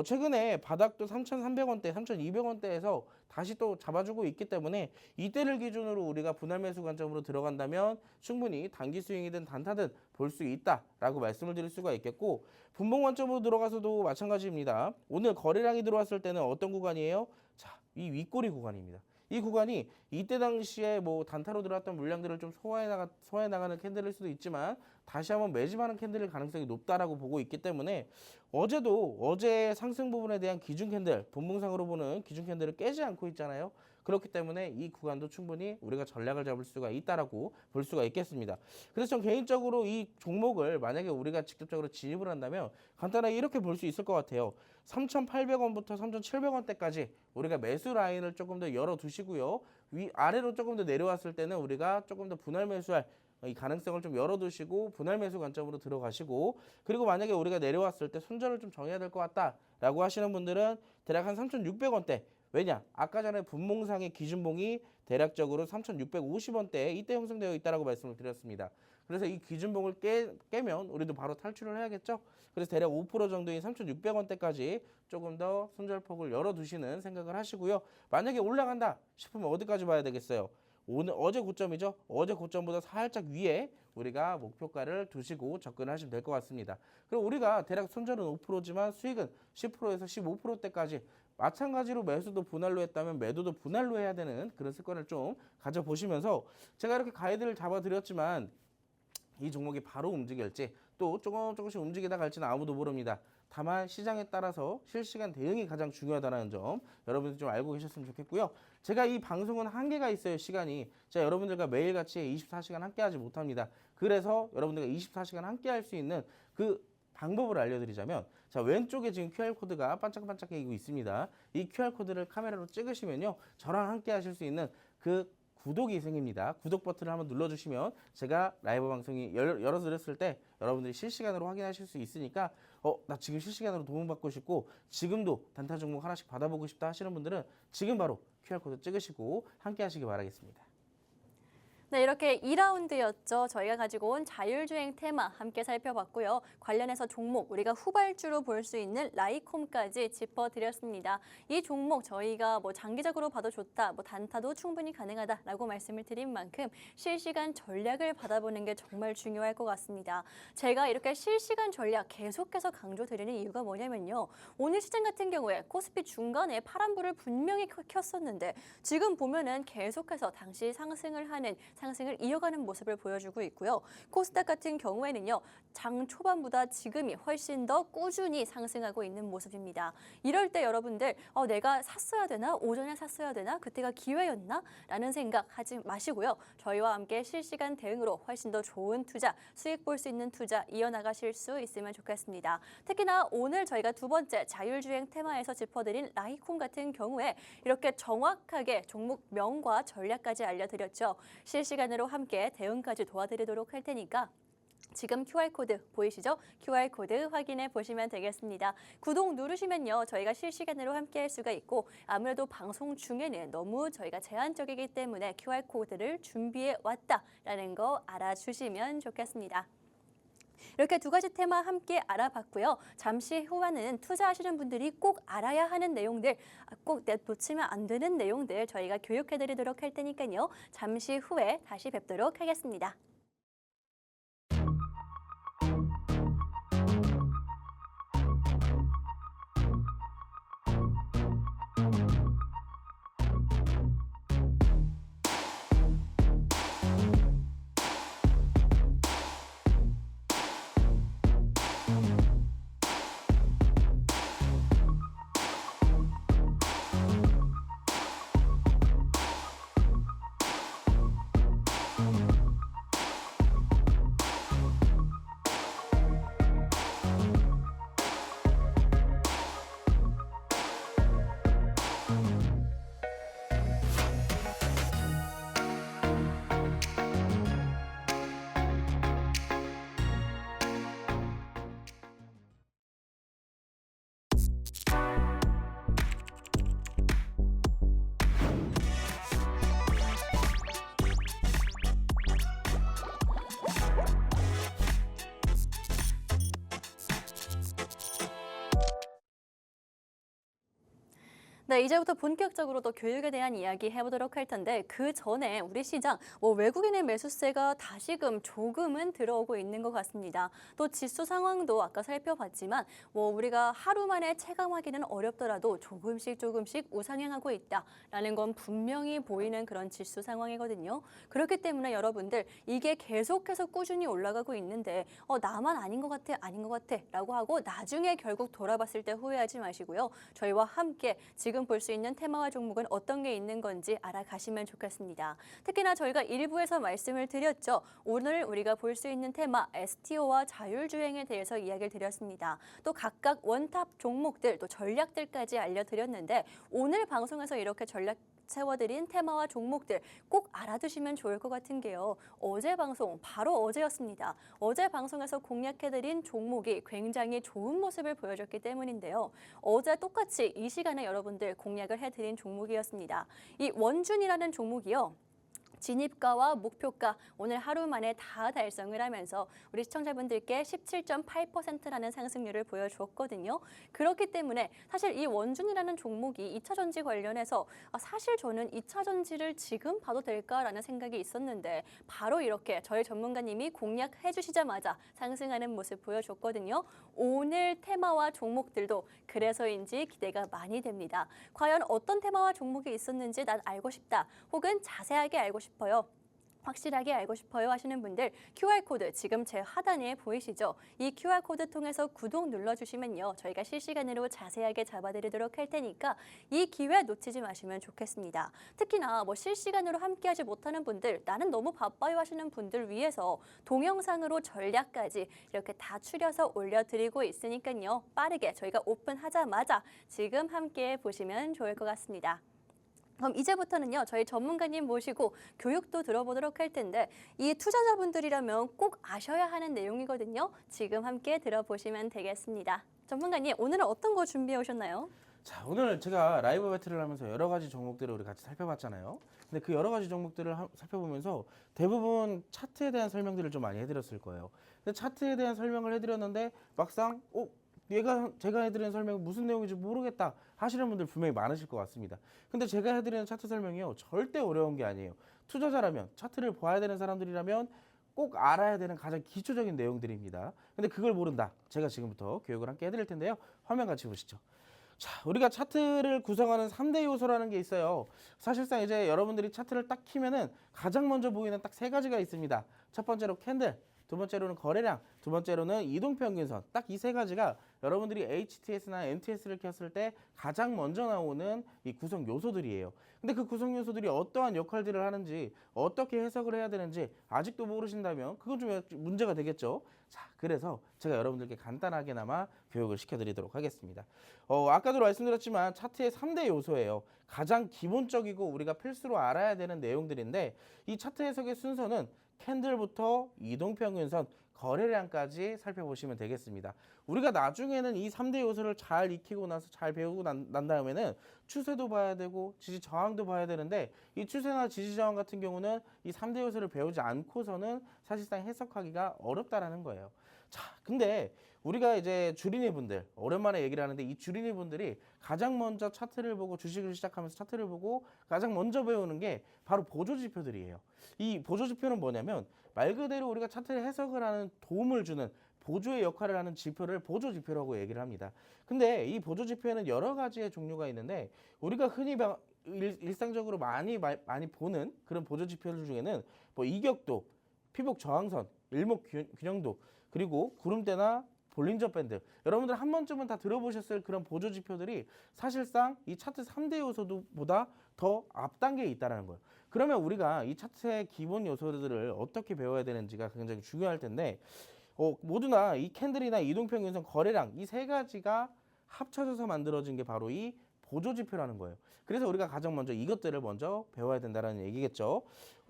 최근에 바닥도 3,300원대, 3,200원대에서 다시 또 잡아주고 있기 때문에 이때를 기준으로 우리가 분할 매수 관점으로 들어간다면 충분히 단기 스윙이든 단타든 볼 수 있다라고 말씀을 드릴 수가 있겠고 분봉 관점으로 들어가서도 마찬가지입니다. 오늘 거래량이 들어왔을 때는 어떤 구간이에요? 자, 이 윗꼬리 구간입니다. 이 구간이 이때 당시에 뭐 단타로 들어왔던 물량들을 좀 소화해 나가는 캔들일 수도 있지만 다시 한번 매집하는 캔들일 가능성이 높다라고 보고 있기 때문에 어제 상승 부분에 대한 기준 캔들, 분봉상으로 보는 기준 캔들을 깨지 않고 있잖아요. 그렇기 때문에 이 구간도 충분히 우리가 전략을 잡을 수가 있다라고 볼 수가 있겠습니다. 그래서 전 개인적으로 이 종목을 만약에 우리가 직접적으로 진입을 한다면 간단하게 이렇게 볼 수 있을 것 같아요. 3,800원부터 3,700원대까지 우리가 매수 라인을 조금 더 열어두시고요. 아래로 조금 더 내려왔을 때는 우리가 조금 더 분할 매수할 이 가능성을 좀 열어두시고 분할 매수 관점으로 들어가시고 그리고 만약에 우리가 내려왔을 때 손절을 좀 정해야 될 것 같다라고 하시는 분들은 대략 한 3,600원대 왜냐? 아까 전에 분봉상의 기준봉이 대략적으로 3,650원대에 이때 형성되어 있다라고 말씀을 드렸습니다. 그래서 이 기준봉을 깨면 우리도 바로 탈출을 해야겠죠? 그래서 대략 5% 정도인 3,600원대까지 조금 더 손절폭을 열어두시는 생각을 하시고요. 만약에 올라간다 싶으면 어디까지 봐야 되겠어요? 어제 고점이죠? 어제 고점보다 살짝 위에 우리가 목표가를 두시고 접근하시면 될 것 같습니다. 그리고 우리가 대략 손절은 5%지만 수익은 10%에서 15%대까지 마찬가지로 매수도 분할로 했다면 매도도 분할로 해야 되는 그런 습관을 좀 가져보시면서 제가 이렇게 가이드를 잡아드렸지만 이 종목이 바로 움직일지 또 조금씩 움직이다 갈지는 아무도 모릅니다. 다만 시장에 따라서 실시간 대응이 가장 중요하다는 점 여러분들 좀 알고 계셨으면 좋겠고요. 제가 이 방송은 한계가 있어요. 시간이. 제가 여러분들과 매일같이 24시간 함께하지 못합니다. 그래서 여러분들과 24시간 함께할 수 있는 그 방법을 알려드리자면 자 왼쪽에 지금 QR코드가 반짝반짝이고 있습니다. 이 QR코드를 카메라로 찍으시면요. 저랑 함께 하실 수 있는 그 구독이 생깁니다. 구독 버튼을 한번 눌러주시면 제가 라이브 방송이 열어드렸을 때 여러분들이 실시간으로 확인하실 수 있으니까 나 지금 실시간으로 도움받고 싶고 지금도 단타 종목 하나씩 받아보고 싶다 하시는 분들은 지금 바로 QR코드 찍으시고 함께 하시기 바라겠습니다. 네, 이렇게 2라운드였죠. 저희가 가지고 온 자율주행 테마 함께 살펴봤고요. 관련해서 종목, 우리가 후발주로 볼 수 있는 라이콤까지 짚어드렸습니다. 이 종목 저희가 뭐 장기적으로 봐도 좋다, 뭐 단타도 충분히 가능하다라고 말씀을 드린 만큼 실시간 전략을 받아보는 게 정말 중요할 것 같습니다. 제가 이렇게 실시간 전략 계속해서 강조드리는 이유가 뭐냐면요. 오늘 시장 같은 경우에 코스피 중간에 파란불을 분명히 켰었는데 지금 보면은 계속해서 당시 상승을 하는 상승을 이어가는 모습을 보여주고 있고요. 코스닥 같은 경우에는요. 장 초반보다 지금이 훨씬 더 꾸준히 상승하고 있는 모습입니다. 이럴 때 여러분들 내가 샀어야 되나? 오전에 샀어야 되나? 그때가 기회였나? 라는 생각 하지 마시고요. 저희와 함께 실시간 대응으로 훨씬 더 좋은 투자, 수익 볼 수 있는 투자 이어나가실 수 있으면 좋겠습니다. 특히나 오늘 저희가 두 번째 자율주행 테마에서 짚어드린 라이콘 같은 경우에 이렇게 정확하게 종목명과 전략까지 알려드렸죠. 실시간으로 함께 대응까지 도와드리도록 할 테니까 지금 QR코드 보이시죠? QR코드 확인해 보시면 되겠습니다. 구독 누르시면요. 저희가 실시간으로 함께 할 수가 있고 아무래도 방송 중에는 너무 저희가 제한적이기 때문에 QR코드를 준비해 왔다라는 거 알아주시면 좋겠습니다. 이렇게 두 가지 테마 함께 알아봤고요. 잠시 후에는 투자하시는 분들이 꼭 알아야 하는 내용들, 꼭 놓치면 안 되는 내용들 저희가 교육해드리도록 할 테니까요. 잠시 후에 다시 뵙도록 하겠습니다. 네, 이제부터 본격적으로 또 교육에 대한 이야기 해보도록 할 텐데 그 전에 우리 시장 외국인의 매수세가 다시금 조금은 들어오고 있는 것 같습니다. 또 지수 상황도 아까 살펴봤지만 우리가 하루 만에 체감하기는 어렵더라도 조금씩 우상향하고 있다라는 건 분명히 보이는 그런 지수 상황이거든요. 그렇기 때문에 여러분들 이게 계속해서 꾸준히 올라가고 있는데 나만 아닌 것 같아 라고 하고 나중에 결국 돌아봤을 때 후회하지 마시고요. 저희와 함께 지금 볼 수 있는 테마와 종목은 어떤 게 있는 건지 알아가시면 좋겠습니다. 특히나 저희가 일부에서 말씀을 드렸죠. 오늘 우리가 볼 수 있는 테마 STO와 자율주행에 대해서 이야기를 드렸습니다. 또 각각 원탑 종목들 또 전략들까지 알려드렸는데 오늘 방송에서 이렇게 전략 세워드린 테마와 종목들 꼭 알아두시면 좋을 것 같은 게요. 어제 방송, 바로 어제였습니다. 어제 방송에서 공략해드린 종목이 굉장히 좋은 모습을 보여줬기 때문인데요. 어제 똑같이 이 시간에 여러분들 공략을 해드린 종목이었습니다. 이 원준이라는 종목이요. 진입가와 목표가 오늘 하루 만에 다 달성을 하면서 우리 시청자분들께 17.8%라는 상승률을 보여주었거든요. 그렇기 때문에 사실 이 원준이라는 종목이 2차 전지 관련해서 사실 저는 2차 전지를 지금 봐도 될까라는 생각이 있었는데 바로 이렇게 저희 전문가님이 공략해 주시자마자 상승하는 모습 보여줬거든요. 오늘 테마와 종목들도 그래서인지 기대가 많이 됩니다. 과연 어떤 테마와 종목이 있었는지 난 알고 싶다. 혹은 자세하게 알고 싶어요. 확실하게 알고 싶어요 하시는 분들 QR코드 지금 제 하단에 보이시죠? 이 QR코드 통해서 구독 눌러주시면요. 저희가 실시간으로 자세하게 잡아드리도록 할 테니까 이 기회 놓치지 마시면 좋겠습니다. 특히나 실시간으로 함께하지 못하는 분들 나는 너무 바빠요 하시는 분들 위해서 동영상으로 전략까지 이렇게 다 추려서 올려드리고 있으니까요. 빠르게 저희가 오픈하자마자 지금 함께 보시면 좋을 것 같습니다. 그럼 이제부터는요. 저희 전문가님 모시고 교육도 들어보도록 할 텐데 이 투자자분들이라면 꼭 아셔야 하는 내용이거든요. 지금 함께 들어보시면 되겠습니다. 전문가님 오늘은 어떤 거 준비해 오셨나요? 자, 오늘 제가 라이브 배틀을 하면서 여러 가지 종목들을 우리 같이 살펴봤잖아요. 근데 그 여러 가지 종목들을 살펴보면서 대부분 차트에 대한 설명들을 좀 많이 해드렸을 거예요. 근데 차트에 대한 설명을 해드렸는데 막상 제가 해드리는 설명이 무슨 내용인지 모르겠다 하시는 분들 분명히 많으실 것 같습니다. 근데 제가 해드리는 차트 설명이요. 절대 어려운 게 아니에요. 투자자라면, 차트를 봐야 되는 사람들이라면 꼭 알아야 되는 가장 기초적인 내용들입니다. 근데 그걸 모른다. 제가 지금부터 교육을 함께 해드릴 텐데요. 화면 같이 보시죠. 자, 우리가 차트를 구성하는 3대 요소라는 게 있어요. 사실상 이제 여러분들이 차트를 딱 키면은 가장 먼저 보이는 딱 세 가지가 있습니다. 첫 번째로 캔들, 두 번째로는 거래량, 두 번째로는 이동평균선. 딱 이 세 가지가 여러분들이 HTS나 MTS를 켰을 때 가장 먼저 나오는 이 구성 요소들이에요. 근데 그 구성 요소들이 어떠한 역할들을 하는지, 어떻게 해석을 해야 되는지 아직도 모르신다면 그건 좀 문제가 되겠죠. 자, 그래서 제가 여러분들께 간단하게나마 교육을 시켜드리도록 하겠습니다. 아까도 말씀드렸지만 차트의 3대 요소예요. 가장 기본적이고 우리가 필수로 알아야 되는 내용들인데 이 차트 해석의 순서는 캔들부터 이동평균선, 거래량까지 살펴보시면 되겠습니다. 우리가 나중에는 이 3대 요소를 잘 익히고 나서 잘 배우고 난 다음에는 추세도 봐야 되고 지지 저항도 봐야 되는데 이 추세나 지지 저항 같은 경우는 이 3대 요소를 배우지 않고서는 사실상 해석하기가 어렵다라는 거예요. 자, 근데 우리가 이제 주린이 분들 오랜만에 얘기를 하는데 이 주린이 분들이 가장 먼저 차트를 보고 주식을 시작하면서 차트를 보고 가장 먼저 배우는 게 바로 보조지표들이에요. 이 보조지표는 뭐냐면 말 그대로 우리가 차트를 해석을 하는 도움을 주는 보조의 역할을 하는 지표를 보조지표라고 얘기를 합니다. 근데 이 보조지표에는 여러 가지의 종류가 있는데 우리가 흔히 일상적으로 많이 보는 그런 보조지표들 중에는 뭐 이격도, 피복 저항선, 일목균형도, 그리고 구름대나 볼린저 밴드, 여러분들 한 번쯤은 다 들어보셨을 그런 보조 지표들이 사실상 이 차트 3대 요소보다 더 앞단계에 있다는 거예요. 그러면 우리가 이 차트의 기본 요소들을 어떻게 배워야 되는지가 굉장히 중요할 텐데 모두나 이 캔들이나 이동평균선, 거래량 이 세 가지가 합쳐져서 만들어진 게 바로 이 보조 지표라는 거예요. 그래서 우리가 가장 먼저 이것들을 먼저 배워야 된다는 얘기겠죠.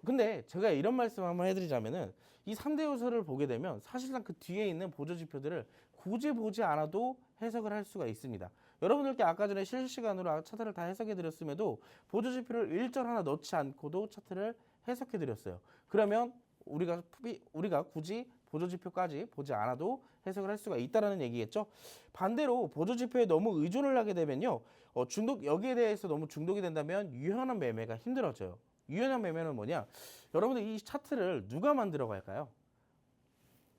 근데 제가 이런 말씀 한번 해드리자면은 이 3대 요소를 보게 되면 사실상 그 뒤에 있는 보조 지표들을 굳이 보지 않아도 해석을 할 수가 있습니다. 여러분들께 아까 전에 실시간으로 차트를 다 해석해 드렸음에도 보조 지표를 일절 하나 넣지 않고도 차트를 해석해 드렸어요. 그러면 우리가 굳이 보조 지표까지 보지 않아도 해석을 할 수가 있다라는 얘기겠죠. 반대로 보조 지표에 너무 의존을 하게 되면요, 여기에 대해서 너무 중독이 된다면 유연한 매매가 힘들어져요. 유연한 매매는 뭐냐? 여러분들 이 차트를 누가 만들어 갈까요?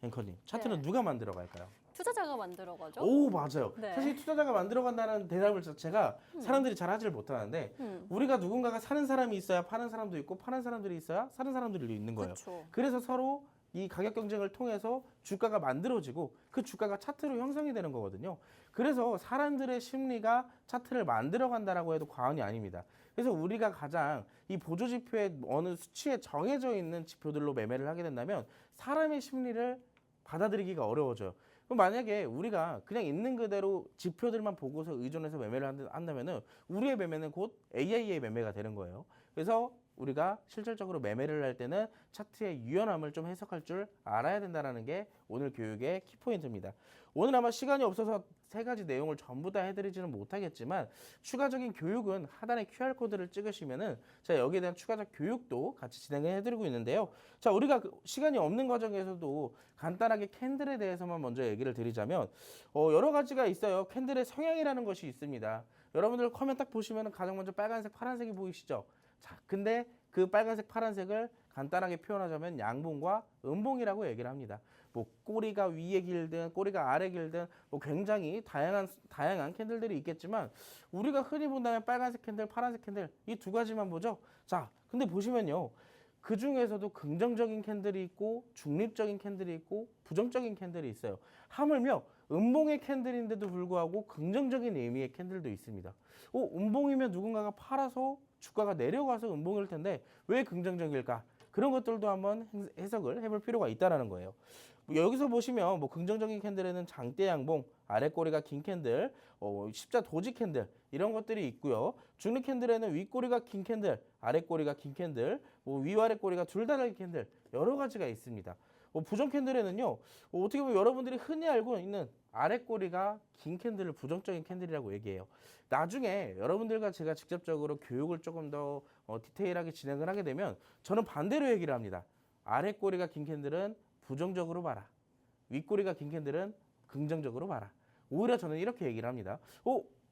앵커님, 차트는 네. 누가 만들어 갈까요? 투자자가 만들어가죠. 오, 맞아요. 네. 사실 투자자가 만들어 간다는 대답을 자체가 사람들이 잘 하지를 못하는데 우리가 누군가가 사는 사람이 있어야 파는 사람도 있고 파는 사람들이 있어야 사는 사람들이 있는 거예요. 그렇죠. 그래서 서로 이 가격 경쟁을 통해서 주가가 만들어지고 그 주가가 차트로 형성이 되는 거거든요. 그래서 사람들의 심리가 차트를 만들어 간다라고 해도 과언이 아닙니다. 그래서 우리가 가장 이 보조 지표의 어느 수치에 정해져 있는 지표들로 매매를 하게 된다면 사람의 심리를 받아들이기가 어려워져요. 그럼 만약에 우리가 그냥 있는 그대로 지표들만 보고서 의존해서 매매를 한다면은 우리의 매매는 곧 AI의 매매가 되는 거예요. 그래서 우리가 실질적으로 매매를 할 때는 차트의 유연함을 좀 해석할 줄 알아야 된다는 게 오늘 교육의 키포인트입니다. 오늘 아마 시간이 없어서 세 가지 내용을 전부 다 해드리지는 못하겠지만 추가적인 교육은 하단에 QR코드를 찍으시면은 제가 여기에 대한 추가적 교육도 같이 진행을 해드리고 있는데요. 자, 우리가 시간이 없는 과정에서도 간단하게 캔들에 대해서만 먼저 얘기를 드리자면 여러 가지가 있어요. 캔들의 성향이라는 것이 있습니다. 여러분들 화면 딱 보시면은 가장 먼저 빨간색, 파란색이 보이시죠? 자, 근데 그 빨간색, 파란색을 간단하게 표현하자면 양봉과 음봉이라고 얘기를 합니다. 뭐 꼬리가 위에 길든 꼬리가 아래 길든 뭐 굉장히 다양한 캔들들이 있겠지만 우리가 흔히 본다면 빨간색 캔들, 파란색 캔들 이 두 가지만 보죠. 자, 근데 보시면요. 그 중에서도 긍정적인 캔들이 있고 중립적인 캔들이 있고 부정적인 캔들이 있어요. 하물며 음봉의 캔들인데도 불구하고 긍정적인 의미의 캔들도 있습니다. 음봉이면 누군가가 팔아서 주가가 내려가서 음봉일 텐데 왜 긍정적일까? 그런 것들도 한번 해석을 해볼 필요가 있다는 거예요. 여기서 보시면 뭐 긍정적인 캔들에는 장대 양봉, 아래 꼬리가 긴 캔들, 십자 도지 캔들 이런 것들이 있고요. 중립 캔들에는 윗꼬리가 긴 캔들, 아래 꼬리가 긴 캔들, 뭐 위아래 꼬리가 둘 다 긴 캔들 여러 가지가 있습니다. 부정 캔들에는요, 어떻게 보면 여러분들이 흔히 알고 있는 아래 꼬리가 긴 캔들을 부정적인 캔들이라고 얘기해요. 나중에 여러분들과 제가 직접적으로 교육을 조금 더 디테일하게 진행을 하게 되면 저는 반대로 얘기를 합니다. 아래 꼬리가 긴 캔들은 부정적으로 봐라. 윗꼬리가 긴 캔들은 긍정적으로 봐라. 오히려 저는 이렇게 얘기를 합니다.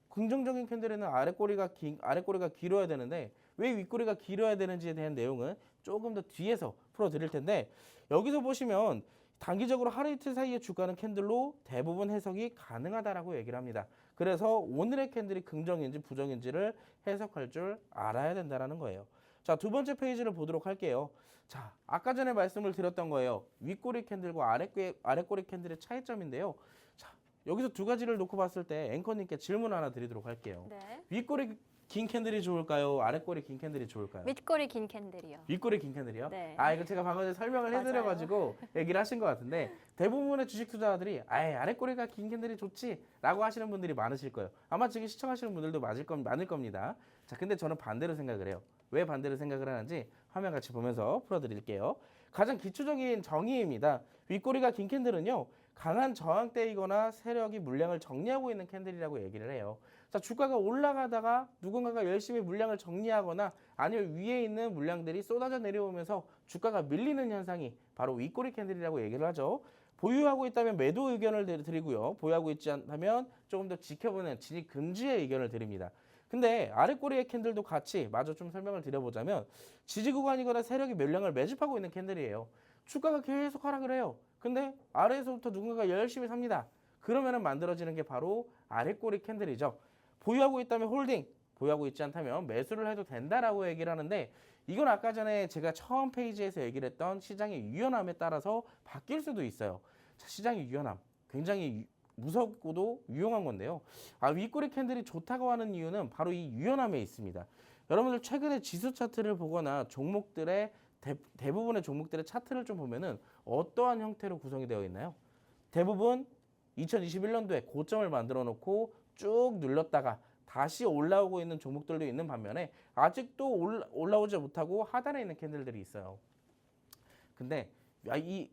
긍정적인 캔들에는 아래 꼬리가 길어야 되는데 왜 윗꼬리가 길어야 되는지에 대한 내용은 조금 더 뒤에서 풀어드릴 텐데 여기서 보시면 단기적으로 하루 이틀 사이의 주가는 캔들로 대부분 해석이 가능하다라고 얘기를 합니다. 그래서 오늘의 캔들이 긍정인지 부정인지를 해석할 줄 알아야 된다는 거예요. 자, 두 번째 페이지를 보도록 할게요. 자, 아까 전에 말씀을 드렸던 거예요. 윗꼬리 캔들과 아랫꼬리 캔들의 차이점인데요. 자, 여기서 두 가지를 놓고 봤을 때 앵커님께 질문 하나 드리도록 할게요. 네. 윗꼬리 긴 캔들이 좋을까요? 아랫꼬리 긴 캔들이 좋을까요? 밑꼬리 긴 캔들이요. 윗꼬리 긴 캔들이요? 네. 아, 이거 제가 방금 전에 설명을 맞아요. 해드려가지고 얘기를 하신 것 같은데 대부분의 주식 투자자들이 아예 아랫꼬리가 긴 캔들이 좋지 라고 하시는 분들이 많으실 거예요. 아마 지금 시청하시는 분들도 많을 겁니다. 자, 근데 저는 반대로 생각을 해요. 왜 반대로 생각을 하는지 화면 같이 보면서 풀어드릴게요. 가장 기초적인 정의입니다. 윗꼬리가 긴 캔들은요, 강한 저항대이거나 세력이 물량을 정리하고 있는 캔들이라고 얘기를 해요. 자, 주가가 올라가다가 누군가가 열심히 물량을 정리하거나 아니면 위에 있는 물량들이 쏟아져 내려오면서 주가가 밀리는 현상이 바로 윗꼬리 캔들이라고 얘기를 하죠. 보유하고 있다면 매도 의견을 드리고요. 보유하고 있지 않다면 조금 더 지켜보는 진입 금지의 의견을 드립니다. 근데 아랫꼬리의 캔들도 같이 마저 좀 설명을 드려보자면 지지 구간이거나 세력이 물량을 매집하고 있는 캔들이에요. 주가가 계속 하락을 해요. 근데 아래에서부터 누군가가 열심히 삽니다. 그러면은 만들어지는 게 바로 아랫꼬리 캔들이죠. 보유하고 있다면 홀딩, 보유하고 있지 않다면 매수를 해도 된다라고 얘기를 하는데 이건 아까 전에 제가 처음 페이지에서 얘기를 했던 시장의 유연함에 따라서 바뀔 수도 있어요. 자, 시장의 유연함, 굉장히 무섭고도 유용한 건데요. 윗꼬리 캔들이 좋다고 하는 이유는 바로 이 유연함에 있습니다. 여러분들 최근에 지수 차트를 보거나 종목들의 대부분의 종목들의 차트를 좀 보면은 어떠한 형태로 구성이 되어 있나요? 대부분 2021년도에 고점을 만들어 놓고 쭉 눌렀다가 다시 올라오고 있는 종목들도 있는 반면에 아직도 올라오지 못하고 하단에 있는 캔들들이 있어요. 근데 이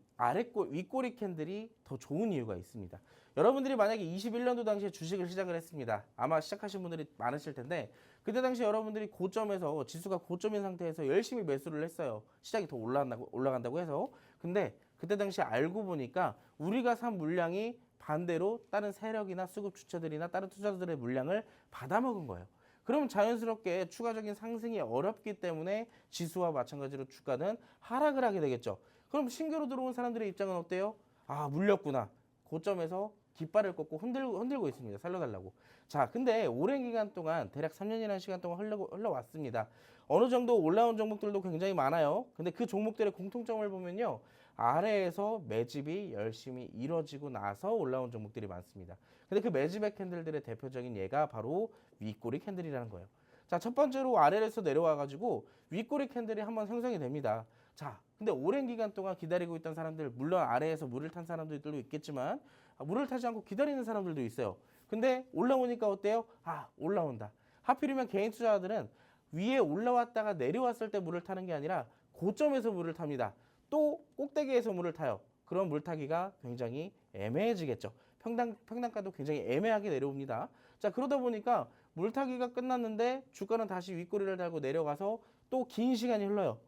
윗꼬리 캔들이 더 좋은 이유가 있습니다. 여러분들이 만약에 21년도 당시에 주식을 시작을 했습니다. 아마 시작하신 분들이 많으실 텐데 그때 당시 여러분들이 고점에서 지수가 고점인 상태에서 열심히 매수를 했어요. 시장이 더 올라간다고 해서. 근데 그때 당시 알고 보니까 우리가 산 물량이 반대로 다른 세력이나 수급 주체들이나 다른 투자자들의 물량을 받아먹은 거예요. 그러면 자연스럽게 추가적인 상승이 어렵기 때문에 지수와 마찬가지로 주가는 하락을 하게 되겠죠. 그럼 신규로 들어온 사람들의 입장은 어때요? 아, 물렸구나. 고점에서 깃발을 꽂고 흔들고 있습니다. 살려달라고. 자, 근데 오랜 기간 동안 대략 3년이라는 시간 동안 흘러왔습니다. 어느 정도 올라온 종목들도 굉장히 많아요. 근데 그 종목들의 공통점을 보면요. 아래에서 매집이 열심히 이루어지고 나서 올라온 종목들이 많습니다. 근데 그 매집의 캔들들의 대표적인 예가 바로 윗꼬리 캔들이라는 거예요. 자, 첫 번째로 아래에서 내려와가지고 윗꼬리 캔들이 한번 형성이 됩니다. 자, 근데 오랜 기간 동안 기다리고 있던 사람들, 물론 아래에서 물을 탄 사람들도 있겠지만 물을 타지 않고 기다리는 사람들도 있어요. 근데 올라오니까 어때요? 아, 올라온다. 하필이면 개인 투자자들은 위에 올라왔다가 내려왔을 때 물을 타는 게 아니라 고점에서 물을 탑니다. 또 꼭대기에서 물을 타요. 그런 물타기가 굉장히 애매해지겠죠. 평단가도 굉장히 애매하게 내려옵니다. 자, 그러다 보니까 물타기가 끝났는데 주가는 다시 윗꼬리를 달고 내려가서 또 긴 시간이 흘러요.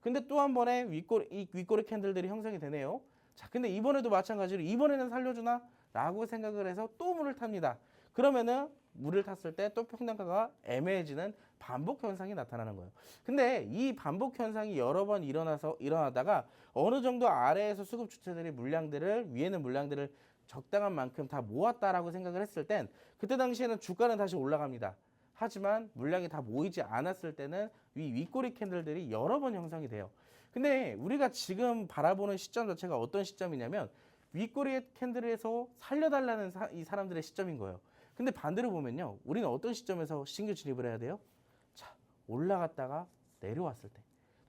근데 또 한 번에 윗꼬리 캔들들이 형성이 되네요. 자, 근데 이번에도 마찬가지로 이번에는 살려주나? 라고 생각을 해서 또 물을 탑니다. 그러면은 물을 탔을 때 또 평단가가 애매해지는 반복 현상이 나타나는 거예요. 근데 이 반복 현상이 여러 번 일어나다가 어느 정도 아래에서 수급 주체들이 위에는 물량들을 적당한 만큼 다 모았다라고 생각을 했을 땐 그때 당시에는 주가는 다시 올라갑니다. 하지만 물량이 다 모이지 않았을 때는 윗꼬리 캔들들이 여러 번 형성이 돼요. 근데 우리가 지금 바라보는 시점 자체가 어떤 시점이냐면 윗꼬리 캔들에서 살려달라는 이 사람들의 시점인 거예요. 근데 반대로 보면요. 우리는 어떤 시점에서 신규 진입을 해야 돼요? 자, 올라갔다가 내려왔을 때.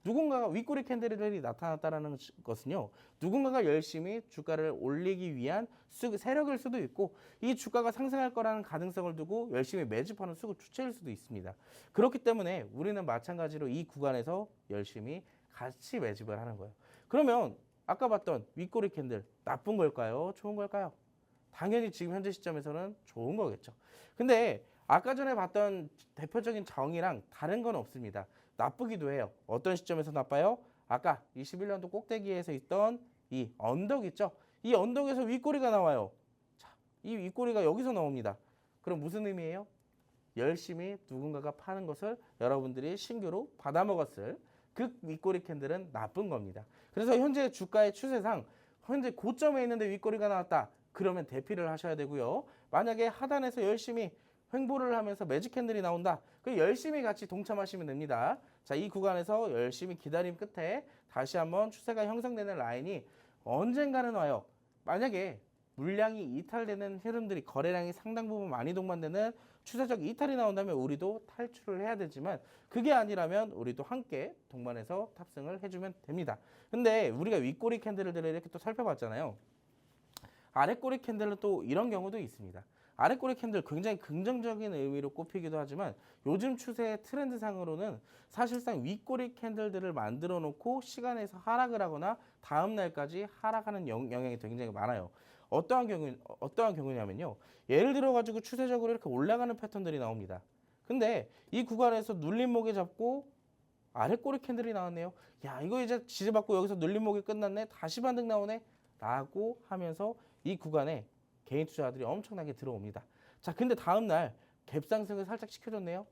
누군가가 윗꼬리 캔들이 나타났다는 것은요. 누군가가 열심히 주가를 올리기 위한 세력일 수도 있고 이 주가가 상승할 거라는 가능성을 두고 열심히 매집하는 수급 주체일 수도 있습니다. 그렇기 때문에 우리는 마찬가지로 이 구간에서 열심히 같이 매집을 하는 거예요. 그러면 아까 봤던 윗꼬리 캔들 나쁜 걸까요? 좋은 걸까요? 당연히 지금 현재 시점에서는 좋은 거겠죠. 근데 아까 전에 봤던 대표적인 정의랑 다른 건 없습니다. 나쁘기도 해요. 어떤 시점에서 나빠요? 아까 21년도 꼭대기에서 있던 이 언덕 있죠? 이 언덕에서 윗꼬리가 나와요. 자, 이 윗꼬리가 여기서 나옵니다. 그럼 무슨 의미예요? 열심히 누군가가 파는 것을 여러분들이 신규로 받아먹었을 그 윗꼬리 캔들은 나쁜 겁니다. 그래서 현재 주가의 추세상 현재 고점에 있는데 윗꼬리가 나왔다. 그러면 대피를 하셔야 되고요. 만약에 하단에서 열심히 횡보를 하면서 매직 캔들이 나온다. 그 열심히 같이 동참하시면 됩니다. 자, 이 구간에서 열심히 기다림 끝에 다시 한번 추세가 형성되는 라인이 언젠가는 와요. 만약에 물량이 이탈되는 흐름들이 거래량이 상당 부분 많이 동반되는 추세적 이탈이 나온다면 우리도 탈출을 해야 되지만 그게 아니라면 우리도 함께 동반해서 탑승을 해주면 됩니다. 근데 우리가 윗꼬리 캔들들을 이렇게 또 살펴봤잖아요. 아랫꼬리 캔들은 또 이런 경우도 있습니다. 아랫꼬리 캔들 굉장히 긍정적인 의미로 꼽히기도 하지만 요즘 추세의 트렌드상으로는 사실상 윗꼬리 캔들들을 만들어 놓고 시간에서 하락을 하거나 다음 날까지 하락하는 영향이 굉장히 많아요. 어떠한 경우냐면요. 예를 들어 가지고 추세적으로 이렇게 올라가는 패턴들이 나옵니다. 근데 이 구간에서 눌림목에 잡고 아랫꼬리 캔들이 나왔네요. 야, 이거 이제 지지받고 여기서 눌림목이 끝났네. 다시 반등 나오네. 라고 하면서 이 구간에 개인 투자자들이 엄청나게 들어옵니다. 자, 근데 다음 날 갭상승을 살짝 시켜줬네요.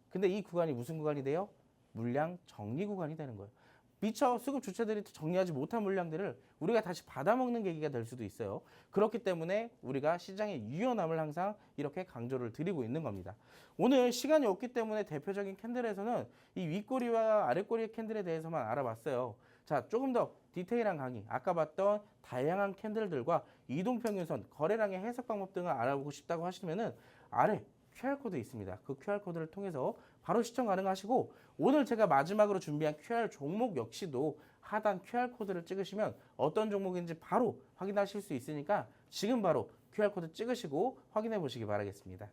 근데 이 구간이 무슨 구간이 돼요? 물량 정리 구간이 되는 거예요. 미처 수급 주체들이 정리하지 못한 물량들을 우리가 다시 받아먹는 계기가 될 수도 있어요. 그렇기 때문에 우리가 시장의 유연함을 항상 이렇게 강조를 드리고 있는 겁니다. 오늘 시간이 없기 때문에 대표적인 캔들에서는 이 윗꼬리와 아랫꼬리의 캔들에 대해서만 알아봤어요. 자, 조금 더 디테일한 강의, 아까 봤던 다양한 캔들들과 이동평균선, 거래량의 해석 방법 등을 알아보고 싶다고 하시면은 아래 QR코드 있습니다. 그 QR코드를 통해서 바로 시청 가능하시고 오늘 제가 마지막으로 준비한 QR 종목 역시도 하단 QR코드를 찍으시면 어떤 종목인지 바로 확인하실 수 있으니까 지금 바로 QR코드 찍으시고 확인해 보시기 바라겠습니다.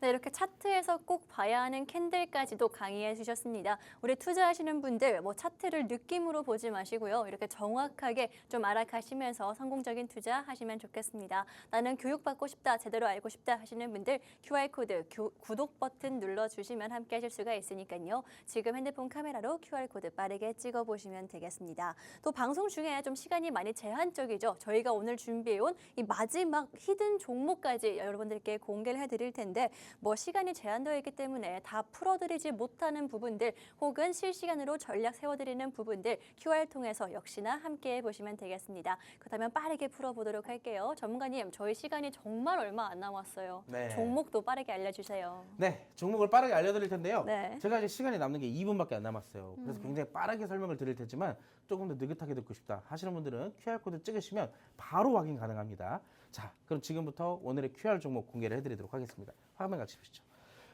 네, 이렇게 차트에서 꼭 봐야 하는 캔들까지도 강의해 주셨습니다. 우리 투자하시는 분들 뭐 차트를 느낌으로 보지 마시고요. 이렇게 정확하게 좀 알아가시면서 성공적인 투자 하시면 좋겠습니다. 나는 교육받고 싶다, 제대로 알고 싶다 하시는 분들 QR코드, 구독 버튼 눌러주시면 함께 하실 수가 있으니까요. 지금 핸드폰 카메라로 QR코드 빠르게 찍어보시면 되겠습니다. 또 방송 중에 좀 시간이 많이 제한적이죠. 저희가 오늘 준비해온 이 마지막 히든 종목까지 여러분들께 공개를 해드릴 텐데 뭐 시간이 제한되어 있기 때문에 다 풀어드리지 못하는 부분들 혹은 실시간으로 전략 세워드리는 부분들 QR 통해서 역시나 함께 보시면 되겠습니다. 그렇다면 빠르게 풀어보도록 할게요. 전문가님, 저희 시간이 정말 얼마 안 남았어요. 네. 종목도 빠르게 알려주세요. 네, 종목을 빠르게 알려드릴 텐데요. 네. 제가 이제 시간이 남는 게 2분밖에 안 남았어요. 그래서 굉장히 빠르게 설명을 드릴 테지만 조금 더 느긋하게 듣고 싶다 하시는 분들은 QR코드 찍으시면 바로 확인 가능합니다. 자, 그럼 지금부터 오늘의 QR 종목 공개를 해드리도록 하겠습니다. 화면 같이 보시죠.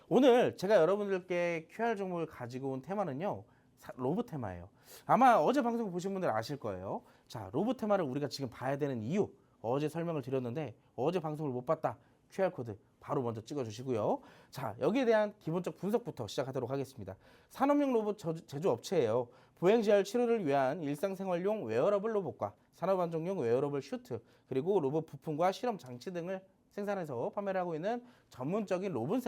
오늘 제가 여러분들께 QR 종목을 가지고 온 테마는요. 로봇 테마예요. 아마 어제 방송 보신 분들 아실 거예요. 자, 로봇 테마를 우리가 지금 봐야 되는 이유 어제 설명을 드렸는데 어제 방송을 못 봤다. QR코드 바로 먼저 찍어주시고요. 자, 여기에 대한 기본적 분석부터 시작하도록 하겠습니다. 산업용 로봇 제조업체예요. 보행지열 치료를 위한 일상생활용 웨어러블 로봇과 산업안정용 웨어러블 슈트 그리고 로봇 부품과 실험 장치 등을 생산해서 판매를 하고 있는 전문적인 로봇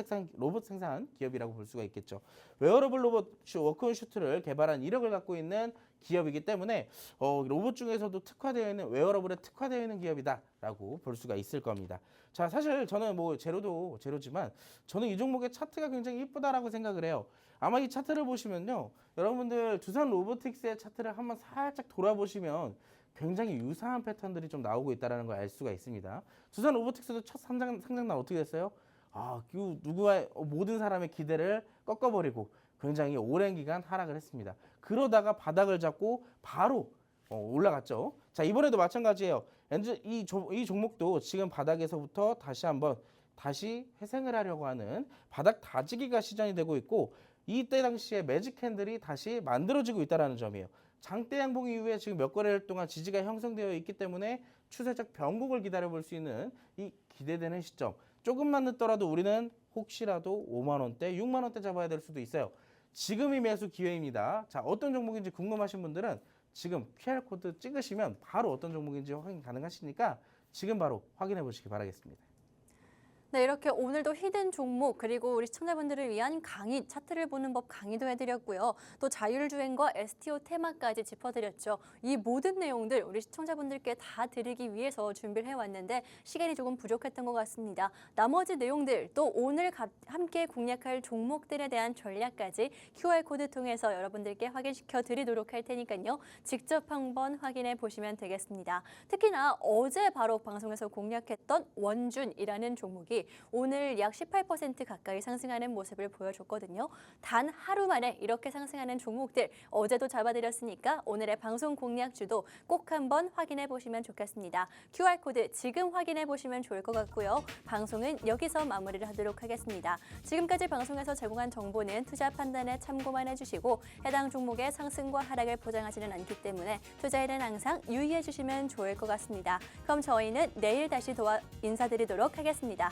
생산 기업이라고 볼 수가 있겠죠. 웨어러블 로봇 워크온 슈트를 개발한 이력을 갖고 있는 기업이기 때문에 로봇 중에서도 특화되어 있는 웨어러블에 특화되어 있는 기업이다라고 볼 수가 있을 겁니다. 자, 사실 저는 뭐 제로지만 저는 이 종목의 차트가 굉장히 이쁘다라고 생각을 해요. 아마 이 차트를 보시면요, 여러분들 두산 로보틱스의 차트를 한번 살짝 돌아보시면 굉장히 유사한 패턴들이 좀 나오고 있다는 걸 알 수가 있습니다. 두산 로보틱스도 첫 상장날 어떻게 됐어요? 누구의 모든 사람의 기대를 꺾어버리고 굉장히 오랜 기간 하락을 했습니다. 그러다가 바닥을 잡고 바로 올라갔죠. 자, 이번에도 마찬가지예요. 이 종목도 지금 바닥에서부터 다시 회생을 하려고 하는 바닥 다지기가 시전이 되고 있고 이때 당시에 매직 캔들이 다시 만들어지고 있다는 점이에요. 장대 양봉 이후에 지금 몇 거래일 동안 지지가 형성되어 있기 때문에 추세적 변곡을 기다려볼 수 있는 이 기대되는 시점. 조금만 늦더라도 우리는 혹시라도 5만 원대, 6만 원대 잡아야 될 수도 있어요. 지금이 매수 기회입니다. 자, 어떤 종목인지 궁금하신 분들은 지금 QR코드 찍으시면 바로 어떤 종목인지 확인 가능하시니까 지금 바로 확인해 보시기 바라겠습니다. 네, 이렇게 오늘도 히든 종목 그리고 우리 시청자분들을 위한 강의, 차트를 보는 법 강의도 해드렸고요. 또 자율주행과 STO 테마까지 짚어드렸죠. 이 모든 내용들 우리 시청자분들께 다 드리기 위해서 준비를 해왔는데 시간이 조금 부족했던 것 같습니다. 나머지 내용들 또 오늘 함께 공략할 종목들에 대한 전략까지 QR코드 통해서 여러분들께 확인시켜 드리도록 할 테니까요. 직접 한번 확인해 보시면 되겠습니다. 특히나 어제 바로 방송에서 공략했던 원준이라는 종목이 오늘 약 18% 가까이 상승하는 모습을 보여줬거든요. 단 하루 만에 이렇게 상승하는 종목들 어제도 잡아드렸으니까 오늘의 방송 공략주도 꼭 한번 확인해 보시면 좋겠습니다. QR코드 지금 확인해 보시면 좋을 것 같고요. 방송은 여기서 마무리를 하도록 하겠습니다. 지금까지 방송에서 제공한 정보는 투자 판단에 참고만 해주시고 해당 종목의 상승과 하락을 보장하지는 않기 때문에 투자에는 항상 유의해 주시면 좋을 것 같습니다. 그럼 저희는 내일 다시 인사드리도록 하겠습니다.